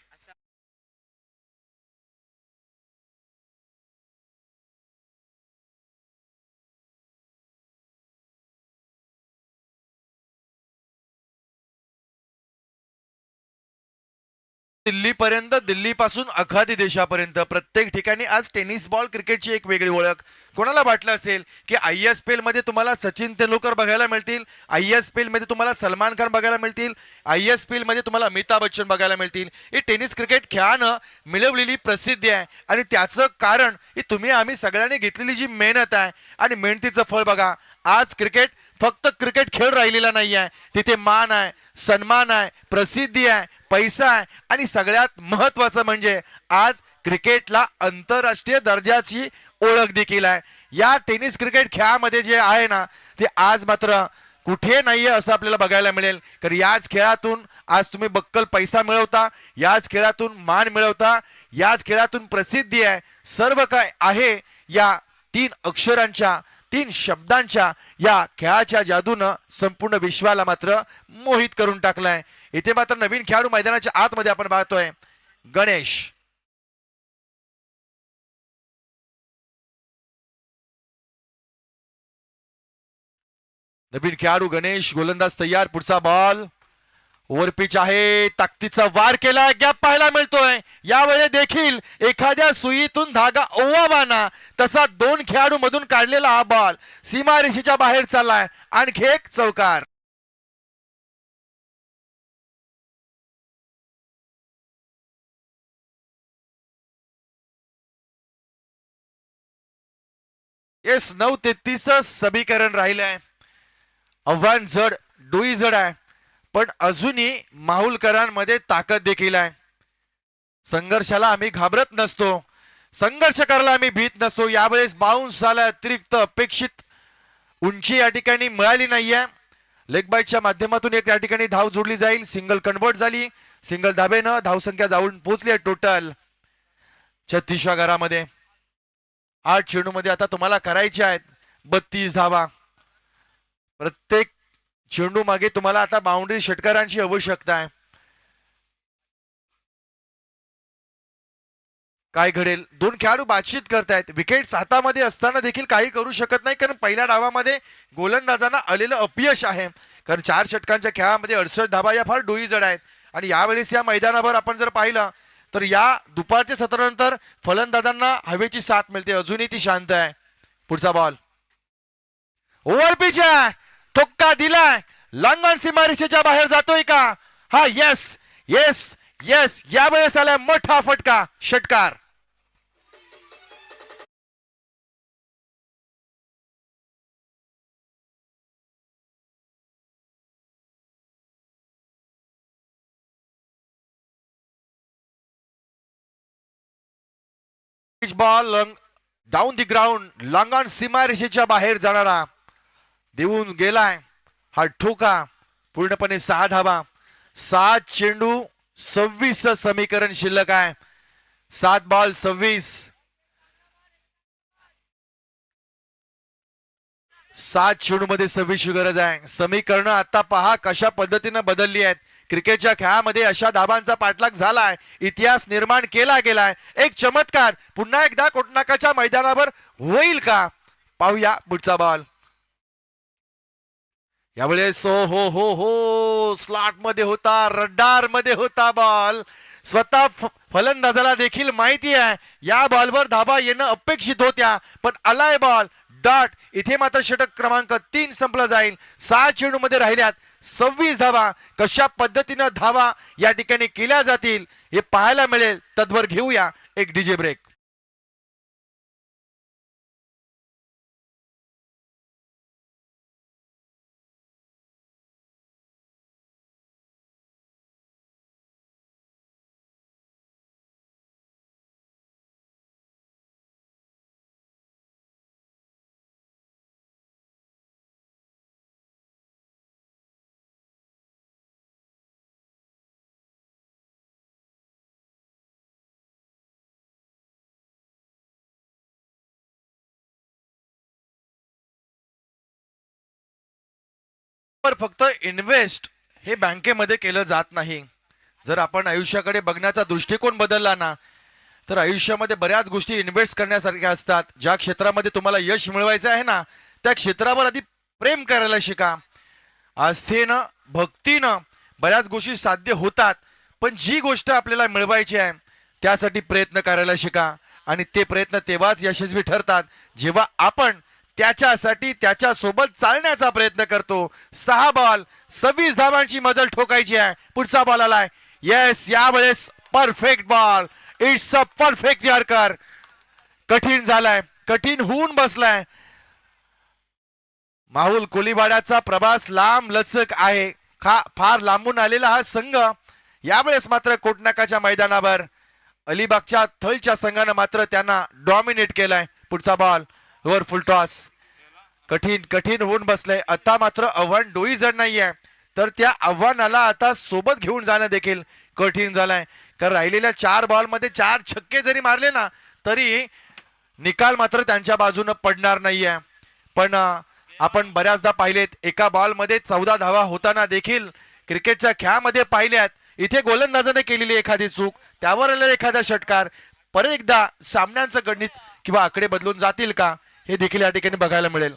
दिल्लीपर्यंत, दिल्लीपासून अखाती देशापर्यंत प्रत्येक ठिकाणी आज टेनिस बॉल क्रिकेटची एक वेगळी ओळख. कोणाला वाटलं असेल की ISPL मध्ये तुम्हाला सचिन तेंडुलकर बघायला मिळतील, ISPL मध्ये तुम्हाला सलमान खान बघायला मिळतील, ISPL मध्ये तुम्हाला अमिताभ बच्चन बघायला मिळतील. ही टेनिस क्रिकेट खेळानं मिळवलेली प्रसिद्धी आहे आणि त्याचं कारण ही तुम्ही आम्ही सगळ्यांनी घेतलेली जी मेहनत आहे आणि मेहनतीचं फळ बघा. आज क्रिकेट फक्त क्रिकेट खेळ राहिलेला नाही आहे, तिथे मान आहे, सन्मान आहे, प्रसिद्धी आहे, पैसा आहे आणि सगळ्यात महत्वाचं म्हणजे आज क्रिकेटला आंतरराष्ट्रीय दर्जाची ओळख देखील आहे. या टेनिस क्रिकेट खेळामध्ये जे आहे ना ते आज मात्र कुठे नाहीये असं आपल्याला बघायला मिळेल. तर याच खेळातून आज तुम्ही बक्कल पैसा मिळवता, याच खेळातून मान मिळवता, याच खेळातून प्रसिद्धी आहे. सर्व काय आहे या 3 अक्षरांच्या, 3 शब्दांच्या या खेळाच्या जादूनं संपूर्ण विश्वाला मात्र मोहित करून टाकलाय. इथे मात्र नवीन खेळाडू मैदानाच्या आतमध्ये आपण पाहतोय गणेश. नवीन खेळाडू गणेश, गोलंदाज तयार. पुढचा बॉल ओव्हरपिच आहे, ताकदीचा वार केलाय, गॅप पाहायला मिळतोय. यावेळी देखील एखाद्या सुईतून धागा ओवावाना तसा 2 खेळाडू मधून काढलेला हा बॉल सीमारेषेच्या बाहेर चाललाय. आणखी एक चौकार. येस 9:33 समीकरण राहिलंय. आव्हान जड, डोई जड आहे, पण अजूनही माहुलकरांमध्ये ताकद देखील आहे. संघर्षाला आम्ही घाबरत नसतो, संघर्ष करायला आम्ही भीत नसतो. यावेळेस बाउन्स झाला, अतिरिक्त अपेक्षित उंची या ठिकाणी मिळाली नाहीये. लेग बाईटच्या माध्यमातून एक या ठिकाणी धाव जोडली जाईल. सिंगल कन्वर्ट झाली, सिंगल धाबेनं धावसंख्या जाऊन पोहोचली टोटल 36 घरामध्ये. 8 चेंडूमध्ये आता तुम्हाला करायचे आहेत 32 धावा. प्रत्येक चेंडू मागे तुम्हाला आता बाउंड्री षटकारांची आवश्यकता आहे. काय घडेल? दोन खेळाडू बातचीत करतायत. विकेट हातामध्ये असताना देखील काही करू शकत नाही, कारण पहिल्या डावामध्ये गोलंदाजांना आलेलं अपयश आहे. कारण 4 षटकांच्या खेळामध्ये 68 धावा या फार डोई जड आहेत. आणि यावेळेस या मैदानावर आपण जर पाहिलं तर या दुपारच्या सत्रानंतर फलंदाजांना हवेची साथ मिळते. अजूनही ती शांत आहे. पुढचा बॉल ओव्हर पिच आहे, ठोक्का दिलाय, लांगण सीमारेषेच्या बाहेर जातोय का? हा, येस येस येस, यावेळेस आलाय मोठा फटका, षटकार. बॉल डाऊन दी ग्राउंड, लांगण सीमारेषेच्या बाहेर जाणारा देऊन गेलाय हा ठोका. पूर्णपणे 6 धावा, 7 चेंडू, 26 समीकरण शिल्लक आहे. 7 बॉल 26, 7 चेंडू मध्ये 26 गरज आहे. समीकरण आता पहा कशा पद्धतीने बदलली आहेत. क्रिकेटच्या खेळामध्ये अशा धाबांचा पाठलाग झालाय, इतिहास निर्माण केला गेलाय. एक चमत्कार पुन्हा एकदा कोटनाकाच्या मैदानावर होईल का? पाहूया पुढचा बॉल. यावेळेस हो स्लॉट मध्ये होता, रडार मध्ये होता बॉल. स्वतः फलंदाजाला देखील माहिती आहे या बॉलवर धाबा येणं अपेक्षित होत्या, पण आलाय बॉल डॉट. इथे मात्र षटक क्रमांक 3 संपला जाईल. 6 चेंडू मध्ये राहिल्यात 26 धावा. कशा पद्धतीनं धावा या ठिकाणी केल्या जातील हे पाहायला मिळेल. तद्वर घेऊया एक डीजे ब्रेक. फक्त इन्व्हेस्ट हे बँकेमध्ये केलं जात नाही. जर आपण आयुष्याकडे बघण्याचा दृष्टिकोन बदलला ना, तर आयुष्यामध्ये बऱ्याच गोष्टी इन्व्हेस्ट करण्यासारख्या असतात. ज्या क्षेत्रामध्ये तुम्हाला यश मिळवायचं आहे ना, त्या क्षेत्रावर आधी प्रेम करायला शिका. आस्थेनं, भक्तीनं बऱ्याच गोष्टी साध्य होतात, पण जी गोष्ट आपल्याला मिळवायची आहे त्यासाठी प्रयत्न करायला शिका. आणि ते प्रयत्न तेव्हाच यशस्वी ठरतात जेव्हा आपण त्याच्यासाठी त्याच्या सोबत चालण्याचा प्रयत्न करतो. 6 बॉल 26 धावांची मजल ठोकायची आहे. पुढचा बॉल आलाय. येस, यावेळेस perfect ball. It's a perfect yorker. कठीण झालाय, कठीण होऊन बसलाय. माहुल कोलीवाड्याचा प्रवास लांब लचक आहे. फार लांबून आलेला हा संघ यावेळेस मात्र कोटनाकाच्या मैदानावर अलिबागच्या थळच्या संघानं मात्र त्यांना डॉमिनेट केलाय. पुढचा बॉल ओव्हर फुल टॉस. कठीण होऊन बसलंय. आता मात्र आव्हान डोई जड नाहीये, तर त्या आव्हानाला आता सोबत घेऊन जाणं देखील कठीण झालंय. कारण राहिलेल्या 4 बॉल मध्ये 4 छक्के जरी मारले ना, तरी निकाल मात्र त्यांच्या बाजूने पडणार नाहीये. पण आपण बऱ्याचदा पाहिलेत एका बॉल मध्ये 14 धावा होताना देखील क्रिकेटच्या खेळामध्ये पाहिल्यात. इथे गोलंदाजाने केलेली एखादी चूक, त्यावर आलेला एखादा षटकार, परत एकदा सामन्यांचं गणित किंवा आकडे बदलून जातील का हे देखील या ठिकाणी बघायला मिळेल.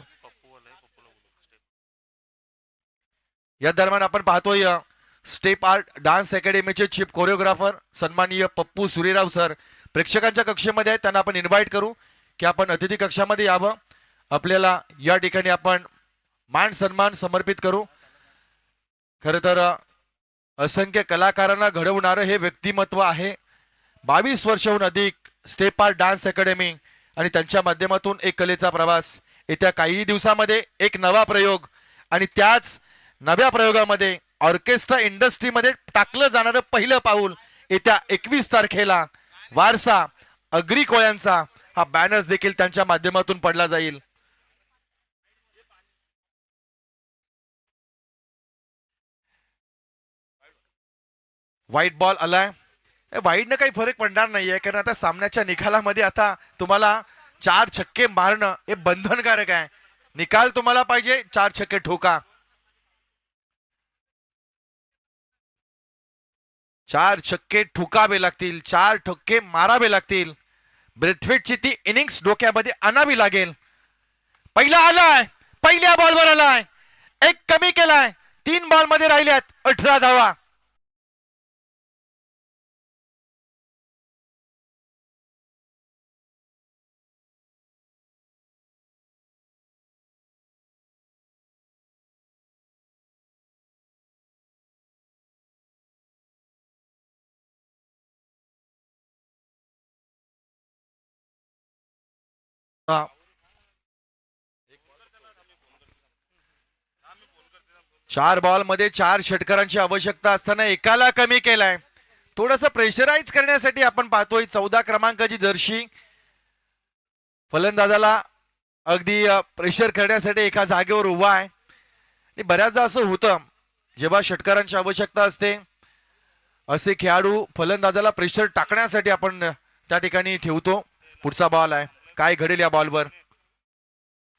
या दरम्यान आपण पाहतोय स्टेप आर्ट डान्स अकॅडमीचे चीफ कोरिओग्राफर सन्माननीय पप्पू सुरेराव सर प्रेक्षकांच्या कक्षेमध्ये आहेत. त्यांना आपण इन्व्हाइट करू की आपण अतिथी कक्षामध्ये यावं. आपल्याला या ठिकाणी आपण मान सन्मान समर्पित करू. खरं तर असंख्य कलाकारांना घडवणारं हे व्यक्तिमत्व आहे. 22 वर्षाहून अधिक स्टेप आर्ट डान्स अकॅडमी आणि त्यांच्या माध्यमातून एक कलेचा प्रवास. येत्या काही दिवसामध्ये एक नवा प्रयोग आणि त्याच नव्या प्रयोगामध्ये ऑर्केस्ट्रा इंडस्ट्रीमध्ये टाकलं जाणारं पहिलं पाऊल येत्या 21 तारखेला वारसा अग्री कोळ्यांचा हा बॅनर्स देखील त्यांच्या माध्यमातून पडला जाईल. व्हाईट बॉल आलाय. वाईडनं काही फरक पडणार नाहीये कारण आता सामन्याच्या निकालामध्ये आता तुम्हाला 4 छक्के मारणं हे बंधनकारक आहे. निकाल तुम्हाला पाहिजे 4 छक्के ठोका. 4 छक्के ठोकावे लागतील, 4 ठोके मारावे लागतील. ब्रेथवेटची ती इनिंग्स डोक्यामध्ये आणावी लागेल. पहिला आलाय, पहिल्या बॉलवर आलाय, एक कमी केलाय. 3 बॉल मध्ये राहिल्यात 18 धावा. चार बॉल मध्ये 4 षटकारांची आवश्यकता असताना एकाला कमी केलाय. थोडस प्रेशराईज करण्यासाठी आपण पाहतोय 14 क्रमांकाची जर्सी फलंदाजाला अगदी प्रेशर करण्यासाठी एका जागेवर उभा आहे. आणि बऱ्याचदा असं होतं जेव्हा षटकारांची आवश्यकता असते असे खेळाडू फलंदाजाला प्रेशर टाकण्यासाठी आपण त्या ठिकाणी ठेवतो. पुढचा बॉल आहे, काय घडेल या बॉलवर.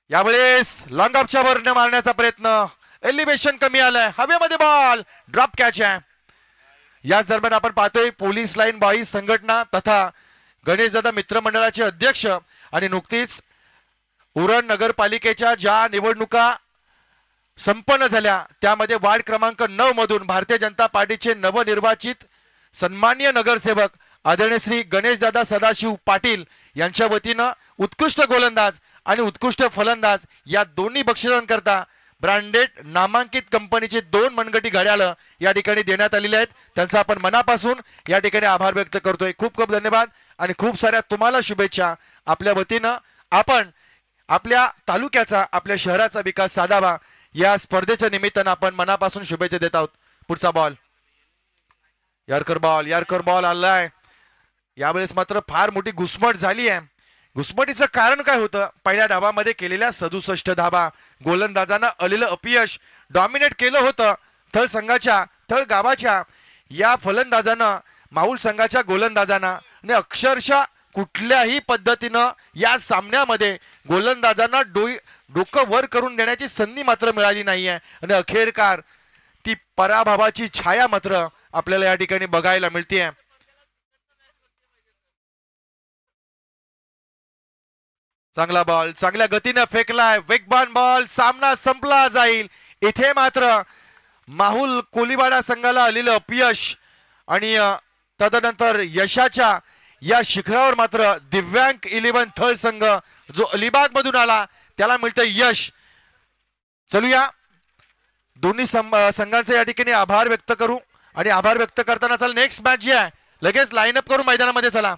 यावेळेस लॉंग ऑफच्या वरनं मारण्याचा प्रयत्न, एलिव्हेशन कमी आलंय, हवेमध्ये बॉल, ड्रॉप कॅच आहे. याच दरम्यान आपण पाहतोय पोलीस लाईन बॉईज संघटना तथा गणेशदादा मित्रमंडळाचे अध्यक्ष आणि नुकतीच उरण नगरपालिकेच्या ज्या निवडणुका संपन्न झाल्या त्यामध्ये वार्ड क्रमांक 9 मधून भारतीय जनता पार्टीचे नवनिर्वाचित सन्माननीय नगरसेवक आदरणीय श्री गणेशदादा सदाशिव पाटील यांच्या वतीनं उत्कृष्ट गोलंदाज आणि उत्कृष्ट फलंदाज या दोन्ही बक्षिसांकरता ब्रँडेड नामांकित कंपनीचे 2 मनगटी घड्याळं या ठिकाणी देण्यात आलेले आहेत. त्यांचा आपण मनापासून या ठिकाणी आभार व्यक्त करतोय. खूप खूप धन्यवाद आणि खूप साऱ्या तुम्हाला शुभेच्छा. आपल्या वतीनं आपण आपल्या तालुक्याचा, आपल्या शहराचा विकास साधावा या स्पर्धेच्या निमित्तानं आपण मनापासून शुभेच्छा देत आहोत. पुढचा बॉल, यारकर बॉल आलाय. यावेळेस मात्र फार मोठी घुसमट झाली आहे. घुसमटीचं कारण काय होतं? पहिल्या डावामध्ये केलेल्या 67 धावा, गोलंदाजांना आलेलं अपयश, डॉमिनेट केलं होतं थळ गावाच्या या फलंदाजानं माऊल संघाच्या गोलंदाजांना. आणि अक्षरशः कुठल्याही पद्धतीनं या सामन्यामध्ये गोलंदाजांना डोकं वर करून देण्याची संधी मात्र मिळाली नाहीये. आणि अखेरकार ती पराभवाची छाया मात्र आपल्याला या ठिकाणी बघायला मिळते. चांगला बॉल, चांगल्या गतीने फेकलाय, वेगवान बॉल, सामना संपला जाईल. इथे मात्र माहुल कोलीवाडा संघाला आलेलं अपयश आणि तदनंतर यशाच्या या शिखरावर मात्र दिव्यांग 11 थळ संघ जो अलिबाग मधून आला त्याला मिळतं यश. चलूया दोन्ही संघांचे या ठिकाणी आभार व्यक्त करू आणि आभार व्यक्त करताना चला नेक्स्ट मॅच जी आहे लगेच लाईन अप करू मैदानामध्ये. चला